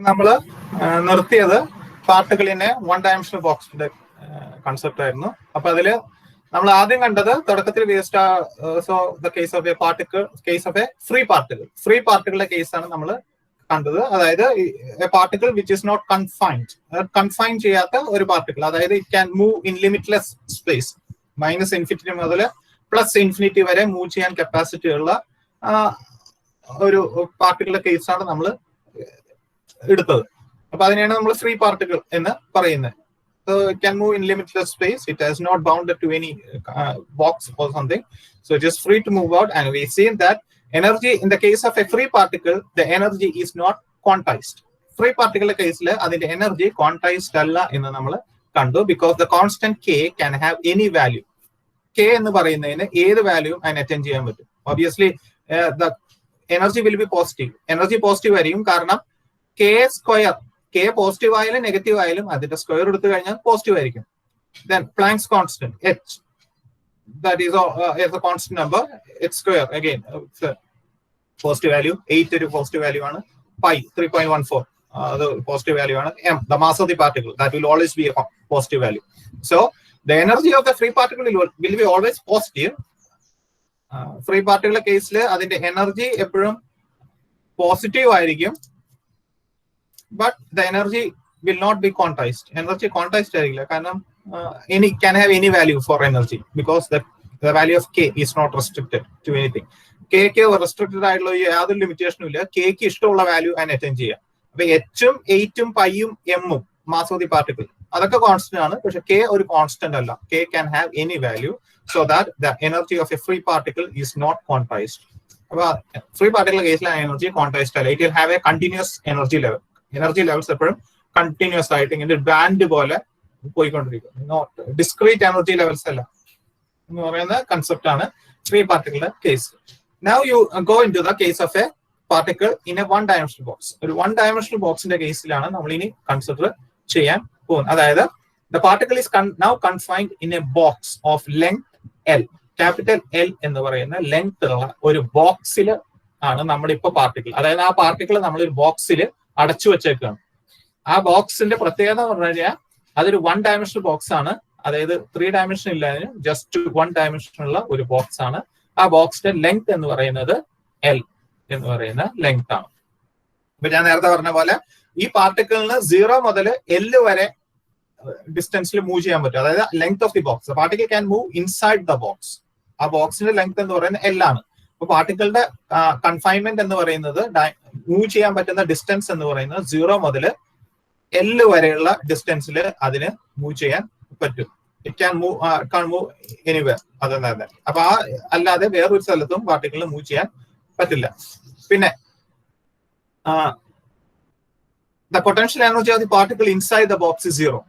നമ്മള് നിർത്തിയത് പാർട്ടിക്കിളിനെ വൺ ഡയമെൻഷണൽ ബോക്സിന്റെ കൺസെപ്റ്റ് ആയിരുന്നു. അപ്പൊ അതില് നമ്മൾ ആദ്യം കണ്ടത് തുടക്കത്തിൽ so the case of a particle, case of a free പാർട്ടിക്കിളിന്റെ കേസാണ് നമ്മൾ കണ്ടത്. അതായത് particle which is not confine ചെയ്യാത്ത ഒരു പാർട്ടിക്കിൾ, അതായത് it can move in limitless space, -∞ മുതൽ +∞ വരെ മൂവ് ചെയ്യാൻ കപ്പാസിറ്റി ഉള്ള ഒരു പാർട്ടിക്കിളിന്റെ കേസാണ് നമ്മൾ എടുത്തത്. അപ്പൊ അതിനെയാണ് നമ്മൾ ഫ്രീ പാർട്ടിക്കിൾ എന്ന് പറയുന്നത്. So it can move in limitless space. It is not bounded to any box or something. So it is free to move out. And we see that energy in the case of a free particle, the energy is not quantized. Free particle case le adinte energy quantized alla ennu nammal kandu, because the constant k can have any value. K ennu parayunnadine edu value and attain cheyan pattum. Obviously the energy will be positive. Energy positive variyum karanam k square, k positive ആയാലും negative ആയാലും അതിന്റെ square എടുത്തു കഴിഞ്ഞാൽ positive ആയിരിക്കും. Then Planck's constant h, that is a constant number, h square again it's a positive value. 8 ഒരു positive value ആണ്. pi 3.14 അത് positive value ആണ്. m, the mass of the particle, that will always be a positive value. So the energy of the free particle will be always positive. Free പാർട്ടിക്കിളിന്റെ കേസിൽ അതിന്റെ energy എപ്പോഴും positive ആയിരിക്കും. But the energy will not be quantized. Energy quantized ആയിരിക്കില്ല, കാരണം can have any value for energy, because the value of k is not restricted to anything. k restricted ആയിട്ടുള്ള യാതൊരു ലിമിറ്റേഷനും ഇല്ല. k ക്ക് ഇഷ്ടമുള്ള വാല്യൂ അതിന് അറ്റൈൻ ചെയ്യാം. അപ്പൊ h-ഉം 8-ഉം പൈയും m-ഉം മാസ് ഓഫ് ദി പാർട്ടിക്കിൾ അതൊക്കെ കോൺസ്റ്റന്റ് ആണ്. പക്ഷെ k ഒരു കോൺസ്റ്റന്റ് അല്ല. k can have any value, so that the energy of a free particle is not quantized. അപ്പൊ ഫ്രീ പാർട്ടിക്കിൾ കേസിലെ എനർജി ക്വാണ്ടൈസ്ഡ് അല്ല. It will have A continuous energy level. Energy levels എപ്പോഴും continuous ആയിട്ട് ഇങ്ങനെ band പോലെ പോയിക്കൊണ്ടിരിക്കും. Not discrete energy levels അല്ല എന്ന് പറയുന്ന കൺസെപ്റ്റ് ആണ് ഫ്രീ പാർട്ടിക്കിളിന്റെ കേസ്. Now you go in to the case of a particle in a one dimensional box. ഒരു വൺ ഡയമെൻഷണൽ ബോക്സിന്റെ കേസിലാണ് നമ്മൾ ഇനി കൺസിഡർ ചെയ്യാൻ പോകുന്നത്. അതായത് the particle is now confined in a box of length L, capital L എന്ന് പറയുന്ന ലെങ്ത് ഉള്ള ഒരു ബോക്സിൽ ആണ് നമ്മുടെ ഇപ്പൊ പാർട്ടിക്കിൾ. അതായത് ആ പാർട്ടിക്കിൾ നമ്മളൊരു ബോക്സിൽ അടച്ചു വെച്ചേക്കാണ്. ആ ബോക്സിന്റെ പ്രത്യേകത എന്ന് പറഞ്ഞു കഴിഞ്ഞാൽ അതൊരു വൺ ഡയമെൻഷണൽ ബോക്സ് ആണ്. അതായത് 3 ഡയമെൻഷൻ ഇല്ലാതെ ജസ്റ്റ് 1 ഡയമെൻഷനുള്ള ഒരു ബോക്സ് ആണ്. ആ ബോക്സിന്റെ ലെങ്ത് എന്ന് പറയുന്നത് L എന്ന് പറയുന്ന ലെങ്ത് ആണ്. ഇപ്പൊ ഞാൻ നേരത്തെ പറഞ്ഞ പോലെ ഈ പാർട്ടിക്കിളിന് 0 മുതൽ L വരെ ഡിസ്റ്റൻസിൽ മൂവ് ചെയ്യാൻ പറ്റും. അതായത് length of the box. Particle can move inside the box. ആ ബോക്സിന്റെ ലെങ്ത് എന്ന് പറയുന്നത് L ആണ്. അപ്പൊ പാർട്ടിക്കിളുടെ കൺഫൈൻമെന്റ് എന്ന് പറയുന്നത്, മൂവ് ചെയ്യാൻ പറ്റുന്ന ഡിസ്റ്റൻസ് എന്ന് പറയുന്നത് 0 മുതൽ L വരെയുള്ള ഡിസ്റ്റൻസിൽ അതിന് മൂവ് ചെയ്യാൻ പറ്റും. It can move anywhere other than that. അപ്പൊ അല്ലാതെ വേറൊരു സ്ഥലത്തും പാർട്ടിക്കിളിന് മൂവ് ചെയ്യാൻ പറ്റില്ല. പിന്നെ the potential energy of the particle inside the box is 0.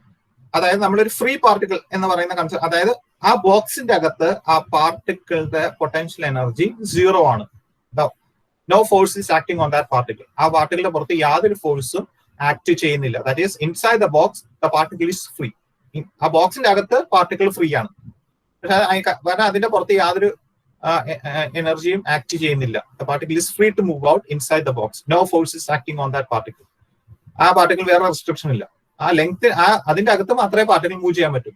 അതായത് നമ്മളൊരു ഫ്രീ പാർട്ടിക്കിൾ എന്ന് പറയുന്ന കൺസെപ്റ്റ്, അതായത് ആ ബോക്സിന്റെ അകത്ത് ആ പാർട്ടിക്കിളുടെ പൊട്ടൻഷ്യൽ എനർജി 0 ആണ്. No force is acting on that particle. ആ പാർട്ടിക്കിളിന്റെ പുറത്ത് യാതൊരു ഫോഴ്സും ആക്ട് ചെയ്യുന്നില്ല. That is inside the box the particle is free. ആ ബോക്സിന്റെ അകത്ത് പാർട്ടിക്കിൾ ഫ്രീ ആണ്. പക്ഷെ കാരണം അതിന്റെ പുറത്ത് യാതൊരു എനർജിയും ആക്ട് ചെയ്യുന്നില്ല. The particle is free to move out inside the box. No force is acting on that particle. ആ പാർട്ടിക്കിൾ വേറെ റെസ്ട്രിക്ഷൻ ഇല്ല. ആ ലെങ്ത് അതിന്റെ അകത്ത് മാത്രമേ പാർട്ടിക്കിൾ മൂവ് ചെയ്യാൻ പറ്റൂ.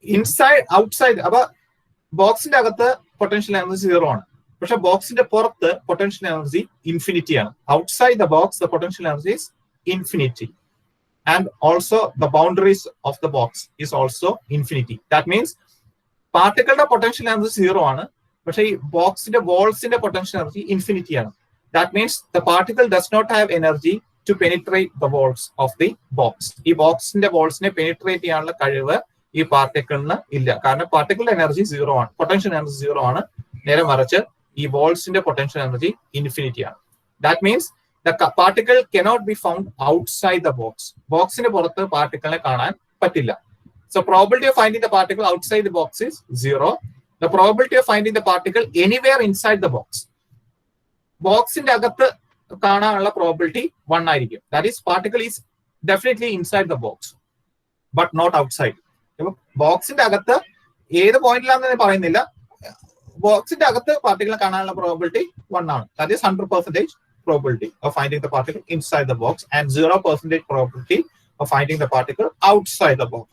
ഇൻസൈഡ് ഔട്ട്സൈഡ്, അപ്പൊ ബോക്സിന്റെ അകത്ത് പൊട്ടൻഷ്യൽ എനർജി 0 ആണ്. പക്ഷെ ബോക്സിന്റെ പുറത്ത് പൊട്ടൻഷ്യൽ എനർജി ഇൻഫിനിറ്റി ആണ്. Outside the box the potential energy is infinity. And also the boundaries of the box is also infinity. That means പാർട്ടിക്കിളുടെ പൊട്ടൻഷ്യൽ എനർജി 0 ആണ്. പക്ഷെ ഈ ബോക്സിന്റെ വോൾസിന്റെ പൊട്ടൻഷ്യൽ എനർജി ഇൻഫിനിറ്റി ആണ്. That means the particle does not have energy to penetrate the walls of the box. ഈ ബോക്സിന്റെ വോൾസിനെ penetrate ചെയ്യാനുള്ള കഴിവ് ഈ പാർട്ടിക്കിളിന് ഇല്ല. കാരണം പാർട്ടിക്കിളിന്റെ എനർജി 0 ആണ്, പൊട്ടൻഷ്യൽ എനർജി 0 ആണ്. നേരെ മറിച്ച് ഈ വോൾസിന്റെ പൊട്ടൻഷ്യൽ എനർജി ഇൻഫിനിറ്റി ആണ്. That means the particle cannot be found outside the box. ബോക്സിന് പുറത്ത് പാർട്ടിക്കിളിനെ കാണാൻ പറ്റില്ല. So probability of finding the particle outside the box is 0. The probability of finding the particle anywhere inside the box, ബോക്സിന്റെ അകത്ത് കാണാനുള്ള probability 1 ആയിരിക്കും. That is particle is definitely inside the box but not outside. ഇപ്പൊ ബോക്സിന്റെ അകത്ത് ഏത് പോയിന്റിലാണെന്ന് പറയുന്നില്ല, ബോക്സിന്റെ അകത്ത് പാർട്ടിക്കിൾ കാണാനുള്ള പ്രോബിലിറ്റി 1 ആണ്. That is 100% probability of finding the particle inside the box and 0% probability of finding the particle outside the box.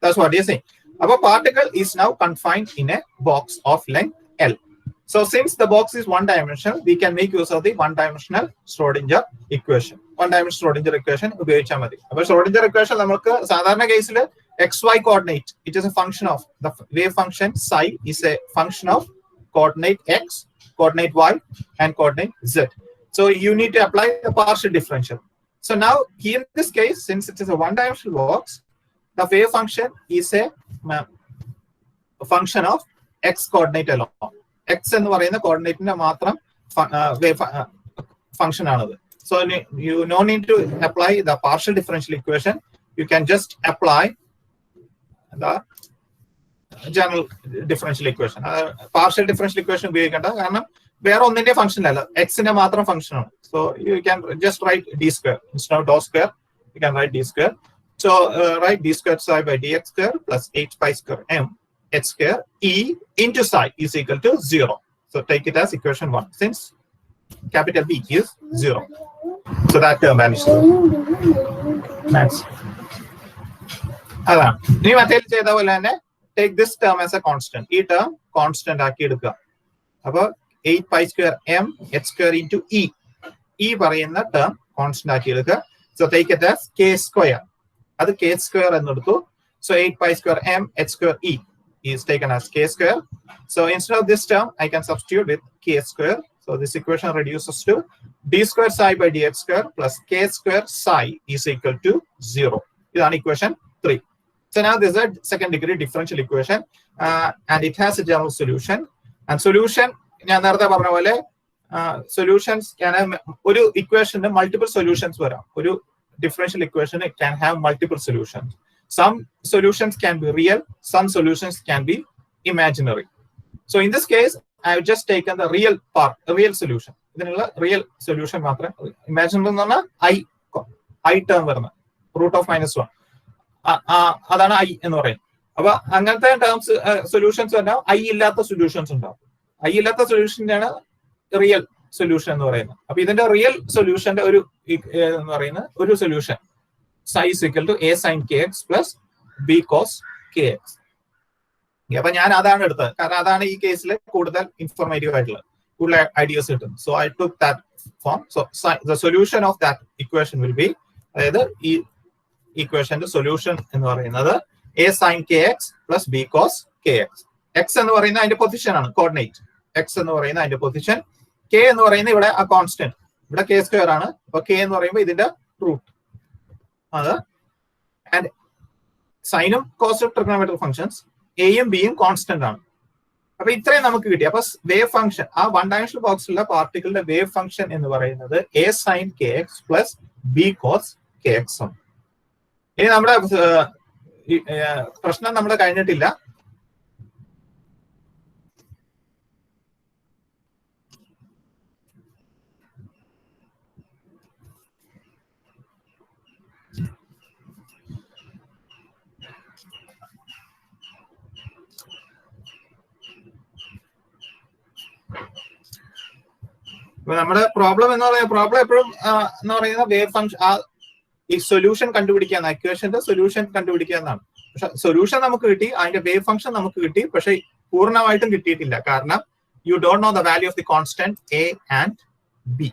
That's what you're saying. Our particle is now confined in a box of length L. So since the box is one-dimensional, we can make use of the one-dimensional Schrodinger equation. One-dimensional Schrodinger equation ഉപയോഗിച്ചാൽ മതി. അപ്പോൾ Schrodinger equation നമുക്ക് സാധാരണ കേസിൽ xy coordinate, it is a function of the wave function psi is a function of coordinate x, coordinate y, and coordinate z. So you need to apply the partial differential. So now here in this case, since it is a one-dimensional box, the wave function is a function of x coordinate alone. X എന്ന് പറയുന്ന coordinate മാത്രം wave function ആണത്. So you no need to apply the partial differential equation. You can just apply the general differential equation. Partial differential equation ഉപയോഗിക്കേണ്ട കാരണം വേറെ ഒന്നിന്റെ function അല്ല, എക്സിന്റെ മാത്രം ഫംഗ്ഷൻ ആണ്. So you can just write d square instead of dou square. You can write d square. So write d square psi by dx square plus 8 pi square m h square e into psi is equal to 0. So take it as equation 1 since capital B is 0. So that term vanishes. Next. അതാണ് ഇനി മറ്റേ ചെയ്ത പോലെ തന്നെ take this term as a constant. ഈ term constant ആക്കി എടുക്കുക. അപ്പോൾ 8 pi square m h square into e പറയുന്ന term constant ആക്കി എടുക്കുക. So take it as k square. അത് k square എന്ന് എടുത്തു. So 8 pi square m h square e is taken as k square. So instead of this term, I can substitute with k square. So this equation reduces to d square psi by dx square plus k square psi is equal to 0. This is equation 3. So now this is a second degree differential equation and it has a general solution. And solution, ഞാൻ നേരത്തെ പറഞ്ഞ പോലെ solutions can have ഒരു equation multiple solutions വരാം. ഒരു differential equation it can have multiple solutions. Some solutions can be real, some solutions can be imaginary. So in this case, I have just taken the real part, the real solution. ഇതിനുള്ള real solution മാത്രം. Imaginary എന്ന് പറഞ്ഞാൽ I term വരുന്നത് root of -1. അതാണ് I എന്ന് പറയുന്നത്. അപ്പൊ അങ്ങനത്തെ ടേംസ് സൊല്യൂഷൻസ് പറഞ്ഞാൽ I ഇല്ലാത്ത സൊല്യൂഷൻസ് ഉണ്ടാവും. I ഇല്ലാത്ത സൊല്യൂഷനാണ് റിയൽ സൊല്യൂഷൻ എന്ന് പറയുന്നത്. അപ്പൊ ഇതിന്റെ റിയൽ സൊല്യൂഷന്റെ ഒരു എന്ന് പറയുന്ന ഒരു solution psi is equal to a sin kx plus b cos kx. അപ്പൊ ഞാൻ അതാണ് എടുത്തത് കാരണം അതാണ് ഈ കേസിൽ കൂടുതൽ ഇൻഫോർമേറ്റീവ് ആയിട്ടുള്ളത്, കൂടുതൽ ഐഡിയാസ് കിട്ടും. So I took that form. So the solution of that equation will be, അതായത് ഈ ഇക്വേഷന്റെ സൊല്യൂഷൻ എന്ന് പറയുന്നത് a sin kx plus b cos kx. x എന്ന് പറയുന്നത് അതിന്റെ പൊസിഷൻ ആണ്, കോർഡിനേറ്റ്. x എന്ന് പറയുന്നത് അതിന്റെ പൊസിഷൻ, k എന്ന് പറയുന്നത് ഇവിടെ ആ കോൺസ്റ്റന്റ്, ഇവിടെ k സ്ക്വയർ ആണ്. അപ്പൊ k എന്ന് പറയുമ്പോൾ ഇതിന്റെ റൂട്ട് അത്. ആൻഡ് സൈനും കോസും ട്രിഗണോമെട്രിക് ഫംഗ്ഷൻസ് എയും ബിയും കോൺസ്റ്റന്റ് ആണ്. അപ്പൊ ഇത്രയും നമുക്ക് കിട്ടി. അപ്പൊ വേവ് ഫംഗ്ഷൻ, ആ വൺ ഡയമെൻഷണൽ ബോക്സിലുള്ള പാർട്ടിക്കിളിന്റെ വേവ് ഫംഗ്ഷൻ എന്ന് പറയുന്നത് a sin kx plus b cos kx ആണ്. ഇനി നമ്മുടെ പ്രശ്നം നമ്മുടെ കഴിഞ്ഞിട്ടില്ല. നമ്മുടെ പ്രോബ്ലം എന്ന് പറയുന്നത്, പ്രോബ്ലം എപ്പോഴും എന്ന് പറയുന്ന വേവ് ഫംഗ്ഷൻ, ഈ സൊല്യൂഷൻ കണ്ടുപിടിക്കാൻ, ഇക്വേഷന്റെ സൊല്യൂഷൻ കണ്ടുപിടിക്കാന്നാണ്. പക്ഷെ സൊല്യൂഷൻ നമുക്ക് കിട്ടി, അതിന്റെ വേവ് ഫംഗ്ഷൻ നമുക്ക് കിട്ടി, പക്ഷെ പൂർണ്ണമായിട്ടും കിട്ടിയിട്ടില്ല. കാരണം you don't know the value of the constant A and B.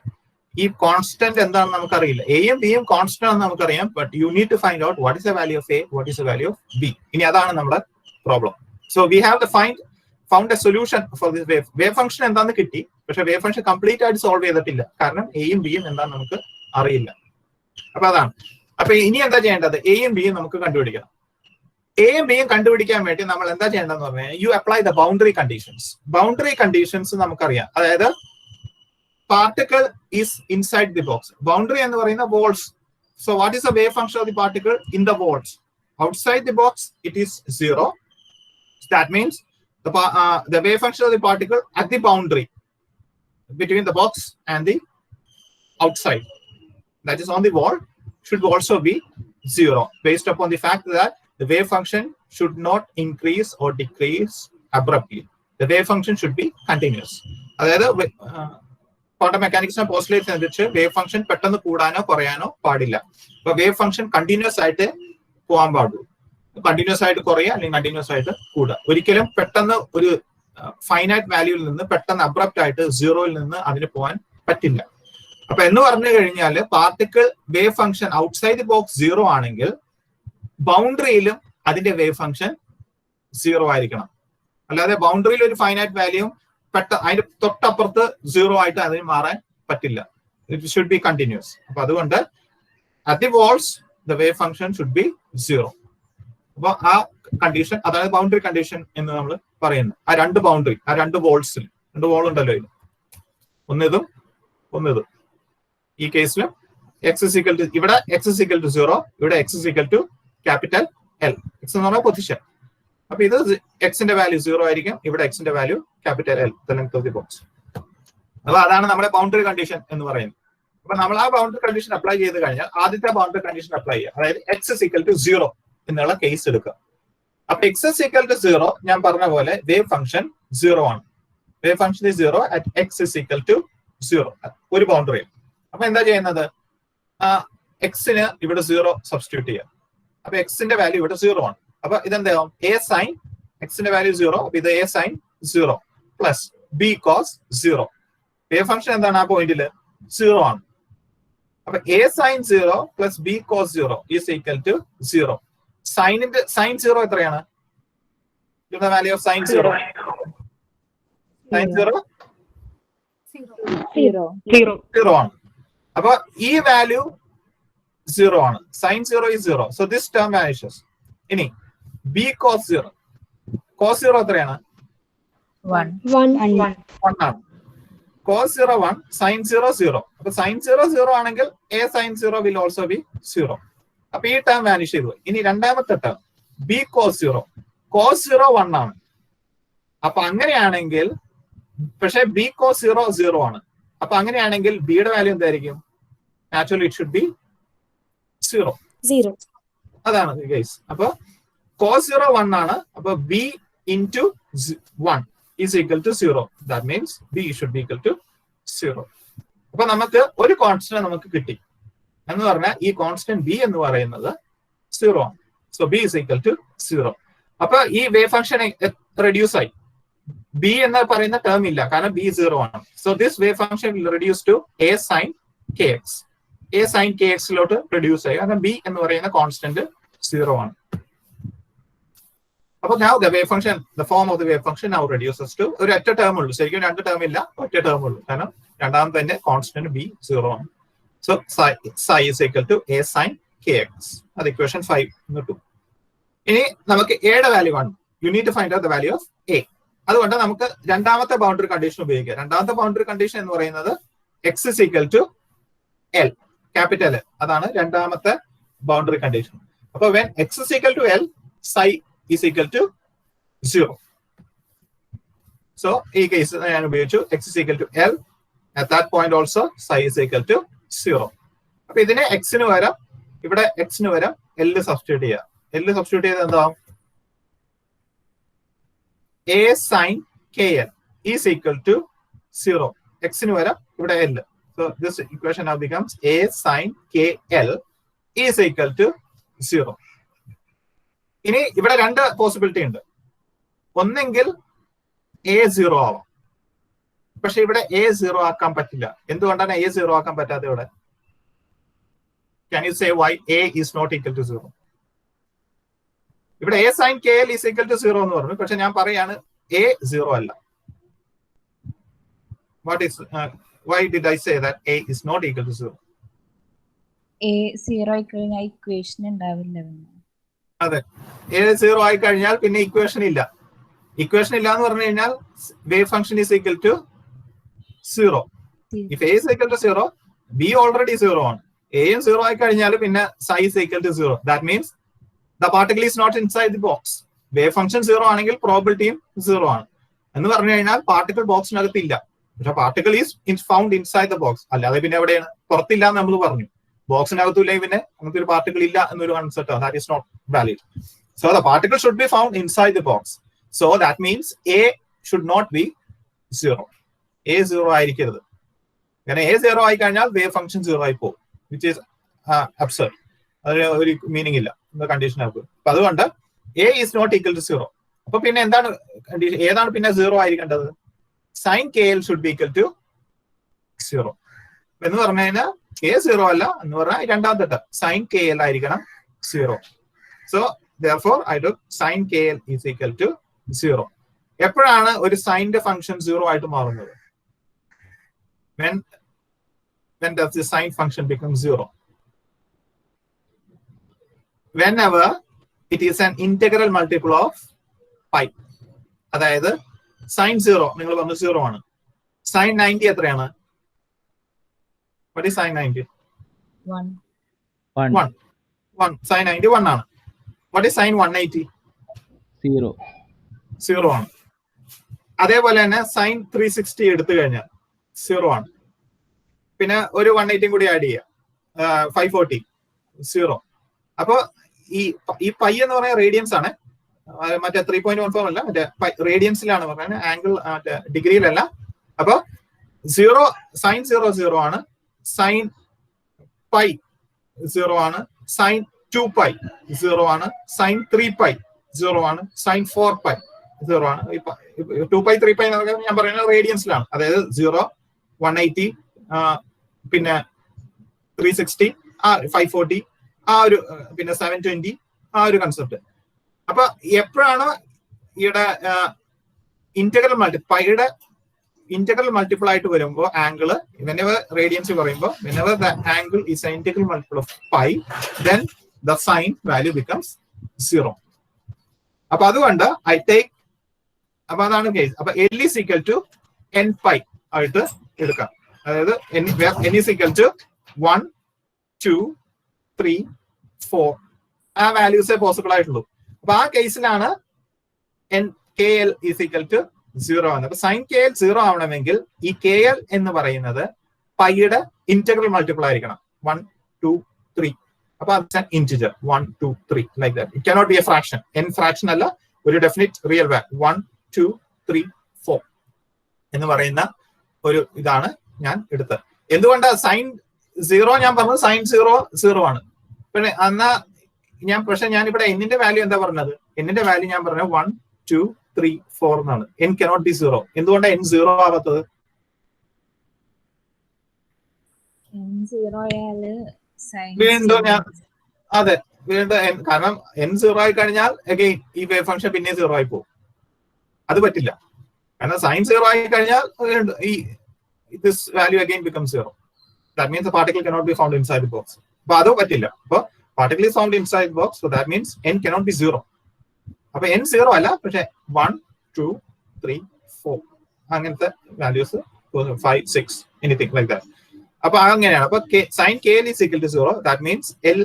ഈ കോൺസ്റ്റന്റ് എന്താണെന്ന് നമുക്കറിയില്ല. എയും ബിയും കോൺസ്റ്റന്റ് ആണെന്ന് നമുക്കറിയാം, but you need to find out what is the value of A, what is the value of B. ഇനി അതാണ് നമ്മുടെ problem. So we have to found a solution for this wave. Wave function എന്താണെന്ന് കിട്ടി, പക്ഷെ wave function complete ആയിട്ട് solve ചെയ്തിട്ടില്ല, കാരണം എയും ബിയും എന്താണെന്ന് നമുക്ക് അറിയില്ല. അപ്പൊ അതാണ്. അപ്പൊ ഇനി എന്താ ചെയ്യേണ്ടത്? എയും ബിയും നമുക്ക് കണ്ടുപിടിക്കണം. എയും ബിയും കണ്ടുപിടിക്കാൻ വേണ്ടി നമ്മൾ എന്താ ചെയ്യേണ്ടതെന്ന് പറഞ്ഞാൽ you apply the boundary conditions. Boundary conditions നമുക്കറിയാം, അതായത് particle is inside the box. Boundary എന്ന് പറയുന്ന walls. So what is the wave function of the particle in the walls? Outside the box it is 0. That means the wave function of the particle at the boundary between the box and the outside, that is on the wall, should also be 0, based upon the fact that the wave function should not increase or decrease abruptly. The wave function should be continuous. അതായത് quantum മെക്കാനിക്സിനെ postulate അനുസരിച്ച് wave function പെട്ടെന്ന് കൂടാനോ കുറയാനോ പാടില്ല. അപ്പൊ wave function continuous ആയിട്ട് പോകാൻ പാടുള്ളൂ. Continuous ആയിട്ട് കുറയുക അല്ലെങ്കിൽ കണ്ടിന്യൂസ് ആയിട്ട് കൂടുക. ഒരിക്കലും പെട്ടെന്ന് ഒരു ഫൈനൈറ്റ് വാല്യൂവിൽ നിന്ന് പെട്ടെന്ന് അബ്രപ്റ്റ് ആയിട്ട് സീറോയിൽ നിന്ന് അതിന് പോകാൻ പറ്റില്ല. അപ്പൊ എന്ന് പറഞ്ഞു കഴിഞ്ഞാൽ particle wave function outside the box zero ആണെങ്കിൽ ബൗണ്ടറിയിലും അതിന്റെ വേവ് ഫംഗ്ഷൻ സീറോ ആയിരിക്കണം. അല്ലാതെ ബൗണ്ടറിയിൽ ഒരു ഫൈനൈറ്റ് വാല്യൂ അതിന്റെ തൊട്ടപ്പുറത്ത് സീറോ ആയിട്ട് അതിന് മാറാൻ പറ്റില്ല. It should be continuous. അപ്പൊ അതുകൊണ്ട് at the walls the wave function should be zero. അപ്പൊ ആ കണ്ടീഷൻ, അതായത് ബൗണ്ടറി കണ്ടീഷൻ എന്ന് നമ്മൾ പറയുന്നത്. ആ രണ്ട് ബൗണ്ടറി, ആ രണ്ട് വോൾസിൽ, രണ്ട് വോൾ ഉണ്ടല്ലോ ഇതിൽ, ഒന്നിതും ഒന്നിതും. ഈ കേസിലും എക്സ് ഇസ് ഈക്വൽ ടു, ഇവിടെ x is equal to zero, ഇവിടെ x is equal to capital L. X എന്ന് പറഞ്ഞാൽ പൊസിഷൻ. അപ്പൊ ഇത് എക്സിന്റെ വാല്യൂ സീറോ ആയിരിക്കും, ഇവിടെ എക്സിന്റെ value capital L, the length of the box. അപ്പൊ അതാണ് നമ്മുടെ ബൗണ്ടറി കണ്ടീഷൻ എന്ന് പറയുന്നത്. അപ്പൊ നമ്മൾ ആ ബൗണ്ടറി കണ്ടീഷൻ അപ്ലൈ ചെയ്ത് കഴിഞ്ഞാൽ ആദ്യത്തെ ബൗണ്ടറി കണ്ടീഷൻ അപ്ലൈ ചെയ്യുക, അതായത് X is equal to zero എന്നുള്ള കേസ് എടുക്കുക. അപ്പൊ X is equal to zero, ഞാൻ പറഞ്ഞ പോലെ വേവ് ഫംഗ്ഷൻ സീറോ ആണ്. Wave function is zero at X is equal to zero, ഒരു ബൗണ്ടറിയിൽ. അപ്പൊ എന്താ ചെയ്യുന്നത്, എക്സിന് ഇവിടെ സീറോ സബ്സ്റ്റിറ്റ്യൂട്ട് ചെയ്യാം. അപ്പൊ എക്സിന്റെ വാല്യൂ ഇവിടെ സീറോ ആണ്. അപ്പൊ ഇതെന്താവും, എ സൈൻ എക്സിന്റെ വാല്യൂ സീറോ, അപ്പൊ ഇത് A sine zero plus B cos zero. Wave function എന്താണ് ആ പോയിന്റില്, സീറോ ആണ്. അപ്പൊ A sine zero plus B cos zero is equal to zero. സൈനിന്റെ സൈൻ സീറോ എത്രയാണ്, value of sine zero, sine zero zero ആണ്. അപ്പൊ ഈ വാല്യൂ സീറോ ആണ്, sine zero is zero, so this term vanishes. ഇനി B cos zero, cos zero എത്രയാണ്, 1 ആണ്. Cos zero 1, sine zero 0. അപ്പൊ സൈൻ സീറോ 0 ആണെങ്കിൽ A sine zero will also be 0. അപ്പൊ ഈ ടേം വാനിഷ് ചെയ്തു. ഇനി രണ്ടാമത്തെ term B cos zero, cos zero 1 ആണ്. അപ്പൊ അങ്ങനെയാണെങ്കിൽ, പക്ഷെ ബി കോസ് സീറോ 0 ആണ്. അപ്പൊ അങ്ങനെയാണെങ്കിൽ ബിയുടെ വാല്യൂ എന്തായിരിക്കും, നാച്ചുറലി ഇറ്റ് ഷുഡ് ബി 0. അതാണ് ഗൈസ്. അപ്പൊ കോസ് സീറോ 1 ആണ്. അപ്പൊ B into 1 is equal to 0. That means B should be equal to 0. അപ്പൊ നമുക്ക് ഒരു കോൺസ്റ്റന്റ് നമുക്ക് കിട്ടി എന്ന് പറഞ്ഞാൽ ഈ കോൺസ്റ്റന്റ് ബി എന്ന് പറയുന്നത് 0 ആണ്. So B is equal to 0. അപ്പൊ ഈ വേവ് ഫംഗ്ഷൻ റെഡ്യൂസ് ആയി. ബി എന്ന് പറയുന്ന ടേം ഇല്ല, കാരണം ബി 0 ആണ്. So this wave function will reduce to A sine k x. A sine k എക്സിലോട്ട് റെഡ്യൂസ് ആയി, കാരണം ബി എന്ന് പറയുന്ന കോൺസ്റ്റന്റ് 0 ആണ്. അപ്പൊ now the wave function, the form of the wave function now reduces to ഒരു ഒറ്റ ടേം ഉള്ളൂ. ശരിക്കും രണ്ട് ടേം ഇല്ല, ഒറ്റ ടേം ഉള്ളൂ, കാരണം രണ്ടാമത്തെ തന്നെ കോൺസ്റ്റന്റ് ബി 0 ആണ്. So psi is equal to a sin kx. അത് ഇക്വേഷൻ 5 കിട്ടും. ഇനി നമുക്ക് എയുടെ വാല്യൂ കാണും. You need to find out the value of A. അതുകൊണ്ട് നമുക്ക് രണ്ടാമത്തെ ബൗണ്ടറി കണ്ടീഷൻ ഉപയോഗിക്കാം. രണ്ടാമത്തെ ബൗണ്ടറി കണ്ടീഷൻ എന്ന് പറയുന്നത് X is equal to L, capital L. അതാണ് രണ്ടാമത്തെ ബൗണ്ടറി കണ്ടീഷൻ. അപ്പൊ when X is equal to L, psi is equal to 0. So ഈ കേസ് ഞാൻ ഉപയോഗിച്ചു x is equal to L. At that point also psi is equal to 0. അപ്പൊ ഇതിനെ x ന് വരാം, ഇവിടെ x ന് വരാം L സബ്സ്റ്റിറ്റ്യൂട്ട് ചെയ്യാം. L സബ്സ്റ്റിറ്റ്യൂട്ട് ചെയ്ത് എന്താവും, a sin kl is equal to 0. x ന് വരാം, ഇവിടെ L. So this equation now becomes a sin kl is equal to 0. ഇനി ഇവിടെ രണ്ട് പോസിബിലിറ്റി ഉണ്ട്. ഒന്നെങ്കിൽ എ 0 ആവാം, പക്ഷെ ഇവിടെ എ 0 ആക്കാൻ പറ്റില്ല. എന്തുകൊണ്ടാണ് എ 0 ആക്കാൻ പറ്റാതെ ഇവിടെ? Can you say why a is not equal to 0? ഇവിടെ a sin kl is equal to 0 എന്ന് പറഞ്ഞു, പക്ഷെ ഞാൻ പറയാണ് a 0 അല്ല. Why did I say that a is not equal to 0? a 0 ആയി കഴിഞ്ഞാൽ ഇക്വേഷൻ ഉണ്ടാവില്ല. അതെ, എ 0 ആയി കഴിഞ്ഞാൽ പിന്നെ ഇക്വേഷൻ ഇല്ല. ഇക്വേഷൻ ഇല്ല എന്ന് പറഞ്ഞു കഴിഞ്ഞാൽ wave function is equal to 0. If A is equal to 0, B already 0 ആണ്. എയും 0 ആയി കഴിഞ്ഞാൽ പിന്നെ psi is equal to 0. That means the particle is not inside the box. Wave function 0 ആണെങ്കിൽ പ്രോബിലിറ്റിയും 0 ആണ് എന്ന് പറഞ്ഞു കഴിഞ്ഞാൽ പാർട്ടിക്കിൾ ബോക്സിനകത്ത് ഇല്ല. പക്ഷെ particle is found inside the box. അല്ലാതെ പിന്നെ എവിടെയാണ്, പുറത്തില്ല എന്ന് നമ്മൾ പറഞ്ഞു. ബോക്സിനകത്തുമില്ലെങ്കിൽ പിന്നെ നമുക്ക് ഒരു പാർട്ടിക്കിൾ ഇല്ല എന്നൊരു കൺസെപ്റ്റ് ആണ്. That is not valid. So the particle should be found inside the box. So that means A should not be 0. A 0 ആയിരിക്കരുത്. കാരണം എ 0 ആയി കഴിഞ്ഞാൽ വേവ് ഫംഗ്ഷൻ 0 ആയി പോകും, വിച്ച് ഈസ് അബ്സർഡ്. അതിന് ഒരു മീനിങ് ഇല്ല കണ്ടീഷൻ ആകും. അപ്പൊ അതുകൊണ്ട് A is not equal to 0. അപ്പൊ പിന്നെ എന്താണ് കണ്ടീഷൻ? ഏതാണ് പിന്നെ 0 ആയിരിക്കേണ്ടത്? Sine K L should be equal to 0 എന്ന് പറഞ്ഞു കഴിഞ്ഞാൽ എ 0 അല്ല എന്ന് പറഞ്ഞാൽ രണ്ടാമത്തെ സൈൻ കെ എൽ ആയിരിക്കണം 0. So therefore I do sin kl is equal to 0. എപ്പോഴാണ് ഒരു സൈനിന്റെ ഫംഗ്ഷൻ 0 ആയിട്ട് മാറുന്നത്? when does the sine function become 0? Whenever it is an integral multiple of pi. അതായത് sin 0 നിങ്ങൾ പറഞ്ഞു 0 ആണ്. sin 90 എത്രയാണ്? What is sin 90? 1. sin 90 1 ആണ്. What is sin 180? 0 ആണ്. അതേപോലെ തന്നെ sin 360 എടുത്തു കഴിഞ്ഞാൽ 0 ആണ്. പിന്നെ ഒരു 180 കൂടി ആഡ് ചെയ്യാം, 540 0. അപ്പൊ ഈ പൈ എന്ന് പറയുന്ന റേഡിയൻസ് ആണ്, മറ്റേ 3.14 അല്ല, മറ്റേ റേഡിയൻസിലാണ് പറയുന്നത്, ആംഗിൾ മറ്റേ ഡിഗ്രിയിലല്ല. അപ്പൊ 0 sin 0 0 ആണ്, സൈൻ പൈ 0 ആണ്, സൈൻ 2 പൈ 0 ആണ്, സൈൻ 3 പൈ 0 ആണ്, സൈൻ 4 പൈ 0 ആണ്. 2 പൈ 3 പൈ എന്നൊക്കെ ഞാൻ പറയുന്നത് റേഡിയൻസിലാണ്. അതായത് 0, 180, പിന്നെ 360, 540, ആ ഒരു പിന്നെ 720, ആ ഒരു കൺസെപ്റ്റ്. അപ്പൊ എപ്പോഴാണ് ഈയുടെ പൈയുടെ ഇന്റഗ്രൽ മൾട്ടിപ്പിൾ ആയിട്ട് വരുമ്പോൾ ആംഗിള് whenever റേഡിയൻസ് പറയുമ്പോൾ whenever the angle is an integral multiple of pi, then the sine value becomes 0. അപ്പൊ അതുകൊണ്ട് I take, അപ്പൊ അതാണ് കേസ്. അപ്പൊ L is equal to n pi ആയിട്ട് എടുക്കാം. അതായത് n is equal to 1, 2, 3, 4 ആ വാല്യൂസേ പോസിബിൾ ആയിട്ടുള്ളൂ. അപ്പൊ ആ കേസിലാണ് K L is equal to 0 ആണ്. അപ്പൊ സൈൻ കെ എൽ 0 ആവണമെങ്കിൽ ഈ കെ എൽ എന്ന് പറയുന്നത് പൈയുടെ ഇന്റഗ്രൽ മൾട്ടിപ്പിൾ ആയിരിക്കണം. 1, 2, 3. അപ്പൊ അത് integer 1, 2, 3 like that. It cannot B A fraction. N fraction അല്ല, ഒരു ഡെഫിനിറ്റ് റിയൽ വാല്യൂ 1, 2, 3, 4 എന്ന് പറയുന്ന ഒരു ഇതാണ് ഞാൻ എടുത്തത്. എന്തുകൊണ്ട് സൈൻ 0 ഞാൻ പറഞ്ഞത് സൈൻ 0 0 ആണ്. പിന്നെ എന്നാ പക്ഷെ ഞാനിവിടെ എന്നിന്റെ വാല്യൂ എന്താ പറഞ്ഞത്? എന്നിന്റെ വാല്യൂ ഞാൻ പറഞ്ഞത് 1, 2, 3, 4 എന്നാണ്. n cannot be 0. എന്തുകൊണ്ടാണ് n 0 ആവാത്തത്? വീണ്ടും കാരണം n 0 ആയി കഴിഞ്ഞാൽ അഗൈൻ ഈ വേവ് ഫംഗ്ഷൻ പിന്നെ 0 ആയി പോകും. അത് പറ്റില്ല. കാരണം സൈൻ 0 ആയി കഴിഞ്ഞാൽ ഈ this value again becomes 0. That means the particle cannot be found inside the box. അപ്പൊ അത് പറ്റില്ല. അപ്പൊ particle is found inside the box, so that means n cannot be 0. അപ്പൊ n 0 അല്ല, പക്ഷെ 1, 2, 3, 4 അങ്ങനത്തെ വാല്യൂസ് 5, 6 എനിത്തിങ് ലൈക്ക് ദാറ്റ്. അപ്പൊ അങ്ങനെയാണ്. അപ്പൊ sine K L is equal to 0. That means L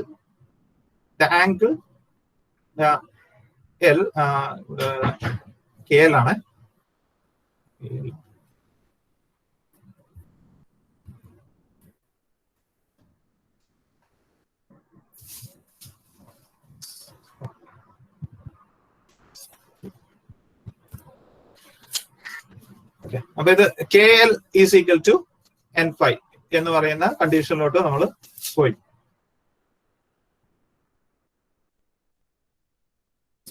the angle L K L ആണ്. അപ്പൊ ഇത് K L is equal to N pi എന്ന് പറയുന്ന കണ്ടീഷനിലോട്ട് നമ്മൾ പോയി.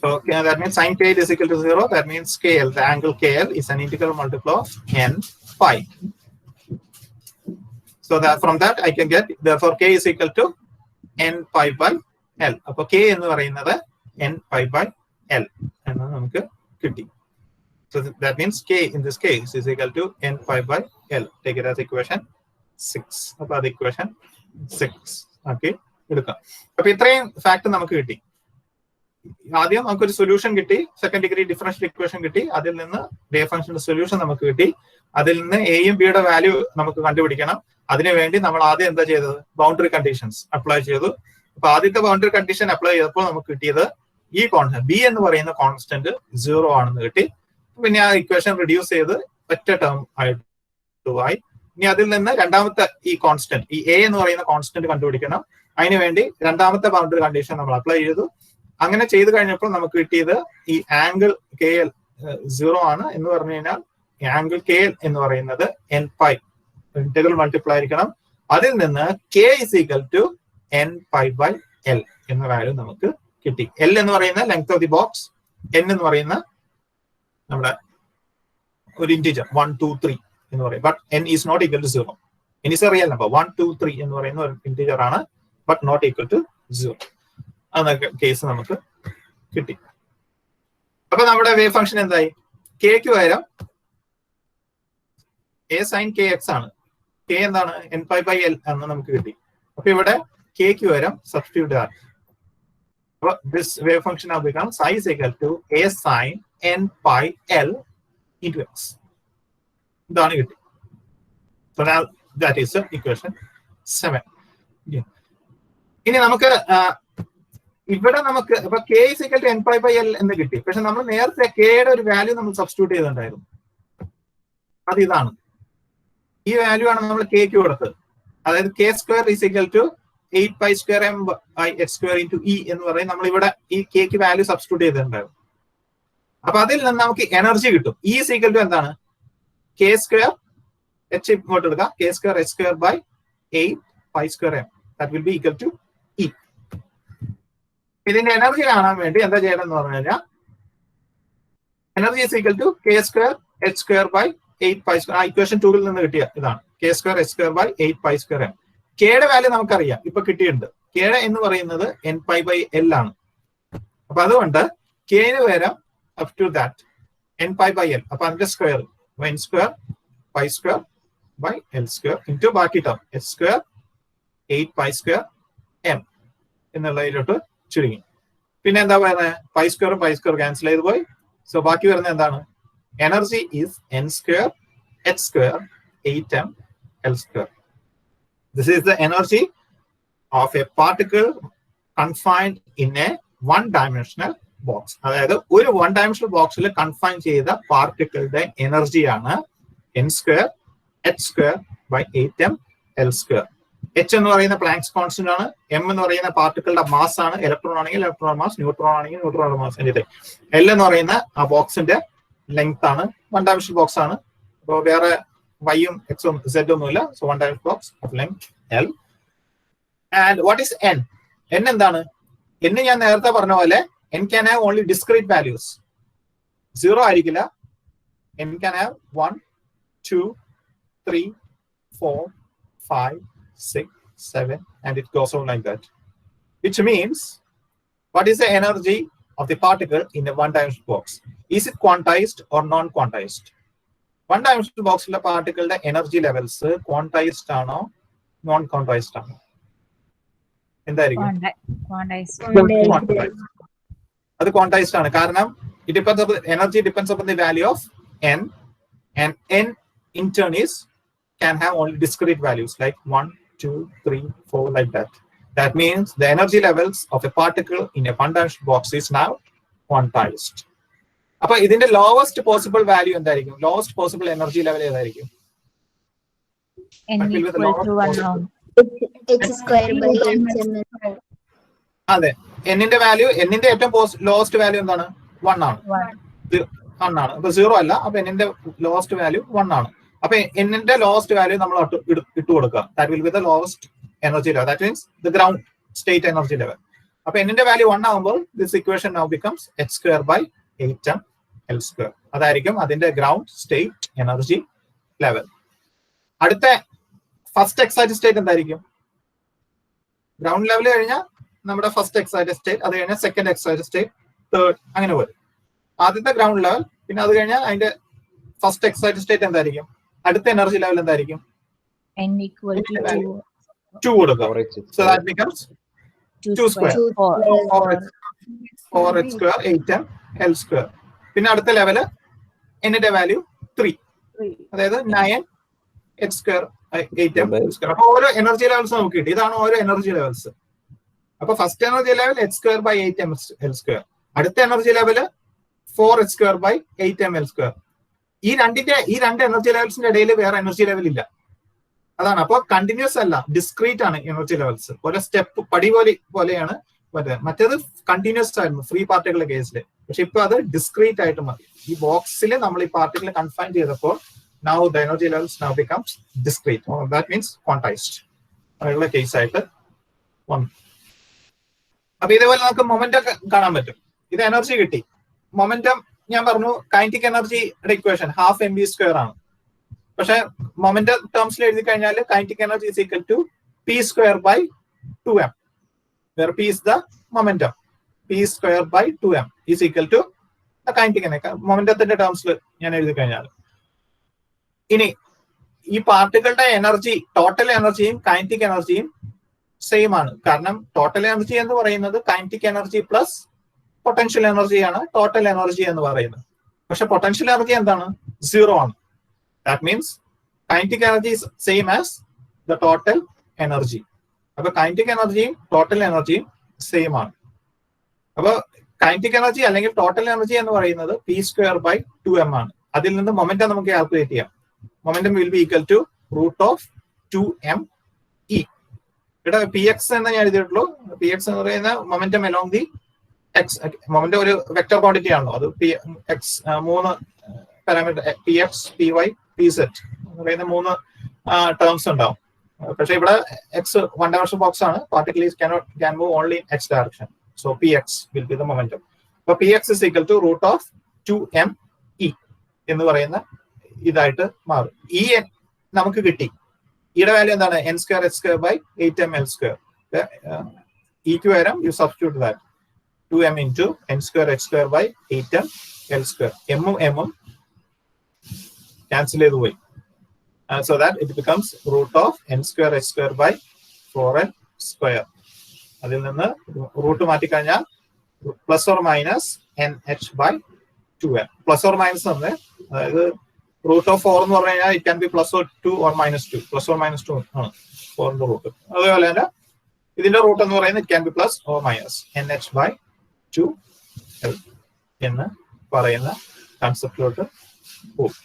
So that means sin kl is equal to 0. That means kl, the angle kl, is an integral multiple of n pi. So that from that I can get, therefore k is equal to n pi by l. അപ്പൊ k എന്ന് പറയുന്നത് n pi by l എന്ന് നമുക്ക് കിട്ടി. So that means k in this case is equal to n pi by l. Take it as equation 6. അപ്പൊ അത് equation 6 ആക്കി എടുക്കാം. അപ്പൊ ഇത്രയും ഫാക്ട് നമുക്ക് കിട്ടി. ആദ്യം നമുക്കൊരു സൊല്യൂഷൻ കിട്ടി, സെക്കൻഡ് ഡിഗ്രി ഡിഫറൻഷ്യൽ ഇക്വേഷൻ കിട്ടി, അതിൽ നിന്ന് വേവ് ഫംഗ്ഷന്റെ സൊല്യൂഷൻ നമുക്ക് കിട്ടി, അതിൽ നിന്ന് എയും ബിയുടെ വാല്യൂ നമുക്ക് കണ്ടുപിടിക്കണം. അതിനുവേണ്ടി നമ്മൾ ആദ്യം എന്താ ചെയ്തത്? ബൗണ്ടറി കണ്ടീഷൻസ് അപ്ലൈ ചെയ്തു. അപ്പൊ ആദ്യത്തെ ബൗണ്ടറി കണ്ടീഷൻ അപ്ലൈ ചെയ്തപ്പോൾ നമുക്ക് കിട്ടിയത് ഈ കോൺസ്റ്റന്റ് ബി എന്ന് പറയുന്ന കോൺസ്റ്റന്റ് 0 ആണെന്ന് കിട്ടി. പിന്നെ ആ ഇക്വേഷൻ റിഡ്യൂസ് ചെയ്ത് ഒറ്റ ടേം ആയിട്ട് ആയി. ഇനി അതിൽ നിന്ന് രണ്ടാമത്തെ ഈ കോൺസ്റ്റന്റ്, ഈ എ എന്ന് പറയുന്ന കോൺസ്റ്റന്റ് കണ്ടുപിടിക്കണം. അതിനുവേണ്ടി രണ്ടാമത്തെ ബൗണ്ടറി കണ്ടീഷൻ നമ്മൾ അപ്ലൈ ചെയ്തു. അങ്ങനെ ചെയ്തു കഴിഞ്ഞപ്പോൾ നമുക്ക് കിട്ടിയത് ഈ ആംഗിൾ കെ എൽ 0 ആണ് എന്ന് പറഞ്ഞു കഴിഞ്ഞാൽ ആംഗിൾ കെ എൽ എന്ന് പറയുന്നത് എൻ പൈ ഇന്റഗ്രൽ മൾട്ടിപ്ലൈ ആയിരിക്കണം. അതിൽ നിന്ന് k is equal to n pi by l എന്ന വാല്യൂ നമുക്ക് കിട്ടി. l എന്ന് പറയുന്ന length of the box, n എന്ന് പറയുന്ന നമ്മുടെ ഒരു ഇന്റീജർ 1 2 3 എന്ന് പറയും. But n is not equal to 0. n is a real number. 1 2 3 എന്ന് പറയുന്ന ഒരു ഇന്റീജർ ആണ്, ബട്ട് നോട്ട് ഈക്വൽ ടു 0. അതൊക്കെ കേസ് നമുക്ക് കിട്ടി. അപ്പൊ നമ്മുടെ വേവ് ഫംഗ്ഷൻ എന്തായി? കെക്ക് പകരം a sin kx ആണ്. k എന്താണ്? n pi by l എന്ന് നമുക്ക് കിട്ടി. അപ്പൊ ഇവിടെ kക്ക് പകരം സബ്സ്റ്റിറ്റ്യൂട്ട് ആണ്. അപ്പൊ this wave function now becomes I is equal to a sin n pi l into x. ഇതാണ് കിട്ടി. So now that is equation 7. ഇനി നമുക്ക് ഇവിടെ നമുക്ക് ഇപ്പൊ k is equal to n pi by l എന്ന് കിട്ടി. പക്ഷെ നമ്മൾ നേരത്തെ k യുടെ ഒരു വാല്യൂ നമ്മൾ സബ്സ്റ്റിറ്റ്യൂട്ട് ചെയ്തിട്ടുണ്ടായിരുന്നു. അത് ഇതാണ്. ഈ വാല്യൂ ആണ് നമ്മൾ kക്ക് കൊടുത്തത്. അതായത് k square is equal to 8 pi square m by x square into e എന്ന് പറയും. നമ്മൾ ഇവിടെ ഈ kക്ക് വാല്യൂ സബ്സ്റ്റിറ്റ്യൂട്ട് ചെയ്തിട്ടുണ്ടായിരുന്നു. അപ്പൊ അതിൽ നിന്ന് നമുക്ക് എനർജി കിട്ടും. E is equal to എന്താണ്? k സ്ക്വയർ h ഇങ്ങോട്ട് എടുക്കാം. k square h square by 8 pi square m. That will be equal to e. ഇതിന്റെ എനർജി കാണാൻ വേണ്ടി എന്താ ചെയ്യണമെന്ന് പറഞ്ഞു കഴിഞ്ഞാൽ energy is equal to k square h square by 8 pi square. Equation 2 ൽ നിന്ന് കിട്ടിയ ഇതാണ് k square h square by 8 pi square m. കെയുടെ വാല്യൂ നമുക്കറിയാം, ഇപ്പൊ കിട്ടിയിട്ടുണ്ട്. കെയുടെ എന്ന് പറയുന്നത് n pi by l ആണ്. അപ്പൊ അതുകൊണ്ട് കെന് പകരം up to that n pi by l. അപ്പൊ അതിന്റെ square n square pi square by l square into ബാക്കി ടേം h സ്ക്വയർ 8 pi സ്ക്വയർ m എന്നുള്ളതിലോട്ട് ചുരുങ്ങി. പിന്നെ എന്താ പറയുന്നത്? പൈ സ്ക്വയറും പൈ സ്ക്വയർ ക്യാൻസൽ ചെയ്ത് പോയി. സോ ബാക്കി വരുന്നത് എന്താണ്? Energy is n square h square 8m l square. This is the energy of a particle confined in a one-dimensional box. അതായത് ഒരു വൺ ഡയമെൻഷണൽ ബോക്സിൽ കൺഫൈൻ ചെയ്ത പാർട്ടിക്കിളുടെ എനർജിയാണ് n square h square by 8m l square. h എന്ന് പറയുന്ന Planck's constant ആണ്. m എന്ന് പറയുന്ന പാർട്ടിക്കിളുടെ മാസ് ആണ്. ഇലക്ട്രോൺ ആണെങ്കിൽ ഇലക്ട്രോൺ മാസ്, ന്യൂട്രോൺ ആണെങ്കിൽ ന്യൂട്രോൺ മാസ്. l എന്ന് പറയുന്ന ആ ബോക്സിന്റെ ലെങ്ത് ആണ്. വൺ ഡയമെൻഷണൽ ബോക്സ് ആണ്. അപ്പോൾ വേറെ വൈയും എക്സും സെഡ് ഒന്നുമില്ല. So one dimensional box of length l. And what is n? n എന്താണ്? n ഞാൻ നേരത്തെ പറഞ്ഞ പോലെ n can have only discrete values. 0 ആയിരിക്കില്ല. n can have 1 2 3 4 5 6 7 and it goes on like that, which means what is the energy of the particle in a one dimensional box? Is it quantized or non quantized? One dimensional box la particle the energy levels quantized ആണോ non quantized ആണോ? എന്തായിരിക്കും? അത് quantized ആണ്. കാരണം it depends upon energy depends upon the value of n, and n in turn is can have only discrete values like 1 2 3 4 like that. That means the energy levels of a particle in a one-dimensional box is now quantized. അപ്പൊ ഇതിന്റെ lowest possible value എന്തായിരിക്കും? Lowest possible energy level ഏതായിരിക്കും? അതെ, എന്നിന്റെ value, എന്നിന്റെ ഏറ്റവും lowest value എന്താണ്? 1 ആണ്. 1 ആണ്. അപ്പൊ 0 അല്ല. അപ്പൊ എന്നിന്റെ ലോവസ്റ്റ് വാല്യൂ 1 ആണ്. അപ്പൊ എന്നിന്റെ ലോവസ്റ്റ് വാല്യൂ നമ്മൾ ഇട്ട് കൊടുക്കുക. That will be the lowest energy level. That means the ground state energy level. അപ്പൊ എന്നിന്റെ വാല്യൂ 1 ആകുമ്പോൾ this equation now becomes h square by 8m l square. അതായിരിക്കും അതിന്റെ ഗ്രൗണ്ട് സ്റ്റേറ്റ് എനർജി ലെവൽ. അടുത്ത first excited state എന്തായിരിക്കും? Ground level കഴിഞ്ഞാൽ നമ്മുടെ first excited state, അത് കഴിഞ്ഞാൽ സെക്കൻഡ് എക്സൈറ്റഡ് സ്റ്റേറ്റ്, തേർഡ്, അങ്ങനെ വരും. ആദ്യത്തെ ഗ്രൗണ്ട് ലെവൽ, പിന്നെ അത് കഴിഞ്ഞാൽ അതിന്റെ ഫസ്റ്റ് എക്സൈറ്റഡ് സ്റ്റേറ്റ് എന്തായിരിക്കും? അടുത്ത എനർജി ലെവൽ എന്തായിരിക്കും? 2 കൊടുക്കുക. So that becomes 2 square 4h square 8m l square. പിന്നെ അടുത്ത ലെവല് എന്നിന്റെ വാല്യൂ 3, അതായത് 9h square 8m l square. അപ്പൊ ഓരോ എനർജി ലെവൽസ് നമുക്ക് കിട്ടി. ഇതാണ് ഓരോ എനർജി ലെവൽസ്. അപ്പൊ first energy level h square by 8m l square. അടുത്ത energy level 4h square by 8m l square. ഈ രണ്ട് എനർജി ലെവൽസിന്റെ ഇടയിൽ വേറെ എനർജി ലെവൽ ഇല്ല. അതാണ്. അപ്പോൾ കണ്ടിന്യൂസ് അല്ല, ഡിസ്ക്രീറ്റ് ആണ് എനർജി ലെവൽസ്. ഓരോ സ്റ്റെപ്പ് പടി പോലെയാണ് മറ്റേത് കണ്ടിന്യൂസ് ആയിരുന്നു ഫ്രീ പാർട്ടികളുടെ കേസിൽ. പക്ഷെ ഇപ്പൊ അത് ഡിസ്ക്രീറ്റ് ആയിട്ട് മതി. ഈ ബോക്സിൽ നമ്മൾ ഈ പാർട്ടിക്കിൾ കൺഫൈൻ ചെയ്തപ്പോൾ now the energy levels now becomes discrete, or that means quantized. അതിനുള്ള കേസ് ആയിട്ട് വന്നു. അപ്പൊ ഇതേപോലെ നമുക്ക് മൊമെന്റം കാണാൻ പറ്റും. ഇത് എനർജി കിട്ടി. മൊമെന്റം ഞാൻ പറഞ്ഞു കൈനറ്റിക് എനർജിയുടെ ഇക്വേഷൻ ½ mv² ആണ്. പക്ഷെ മൊമെന്റം ടേംസിൽ എഴുതി കഴിഞ്ഞാൽ kinetic energy is equal to p²/2m, where p is the momentum. p²/2m is equal to the kinetic energy. മൊമെന്റത്തിന്റെ ടേംസിൽ ഞാൻ എഴുതി കഴിഞ്ഞാൽ, ഇനി ഈ പാർട്ടികളുടെ എനർജി, ടോട്ടൽ എനർജിയും കൈനറ്റിക് എനർജിയും സെയിം ആണ്. കാരണം ടോട്ടൽ എനർജി എന്ന് പറയുന്നത് കൈനറ്റിക് എനർജി പ്ലസ് പൊട്ടൻഷ്യൽ എനർജിയാണ് ടോട്ടൽ എനർജി എന്ന് പറയുന്നത്. പക്ഷെ പൊട്ടൻഷ്യൽ എനർജി എന്താണ്? 0 ആണ്. That means kinetic energy is same as the total energy. അപ്പൊ കൈനറ്റിക് എനർജിയും ടോട്ടൽ എനർജിയും സെയിം ആണ്. അപ്പൊ കൈനറ്റിക് എനർജി അല്ലെങ്കിൽ ടോട്ടൽ എനർജി എന്ന് പറയുന്നത് p²/2m ആണ്. അതിൽ നിന്ന് മൊമെന്റം നമുക്ക് കാൽക്കുലേറ്റ് ചെയ്യാം. Momentum will be equal to √2m e. ഇവിടെ px എന്ന് ഞാൻ എഴുതിയിട്ടുള്ളൂ. px എന്ന് പറയുന്ന momentum along the x. Momentum ഒരു വെക്ടർ ക്വാണ്ടിറ്റി ആണല്ലോ. അത് x 3 parameter px, py, pz എന്ന് പറയുന്ന 3 ടേംസ് ഉണ്ടാവും. പക്ഷെ ഇവിടെ x 1 dimensional ബോക്സ് ആണ്. Particle can move only in x direction. So px will be the momentum. അപ്പൊ px is equal to √2m e എന്ന് പറയുന്ന ഇതായിട്ട് മാറും. ഈ നമുക്ക് കിട്ടി. ഈയുടെ വാല്യൂ എന്താണ്? n²h²/8ml². ഇക്ക് പകരം U substitute that 2m into n²h²/8ml². എമ്മും എമ്മും ക്യാൻസൽ ചെയ്ത് പോയി. So that it becomes √n²h²/4n². അതിൽ നിന്ന് റൂട്ട് മാറ്റിക്കഴിഞ്ഞാൽ plus or minus nh/2m. Plus or minus തന്നെ, അതായത് √4 എന്ന് പറഞ്ഞു കഴിഞ്ഞാൽ it can be +2 or -2. Plus or minus 2 ആണ് 4ന്റെ റൂട്ട്. അതുപോലെ തന്നെ ഇതിന്റെ റൂട്ട് എന്ന് പറയുന്നത് it can B plus or minus nh/2l എന്ന് പറയുന്ന കൺസെപ്റ്റിലോട്ട് പോകും.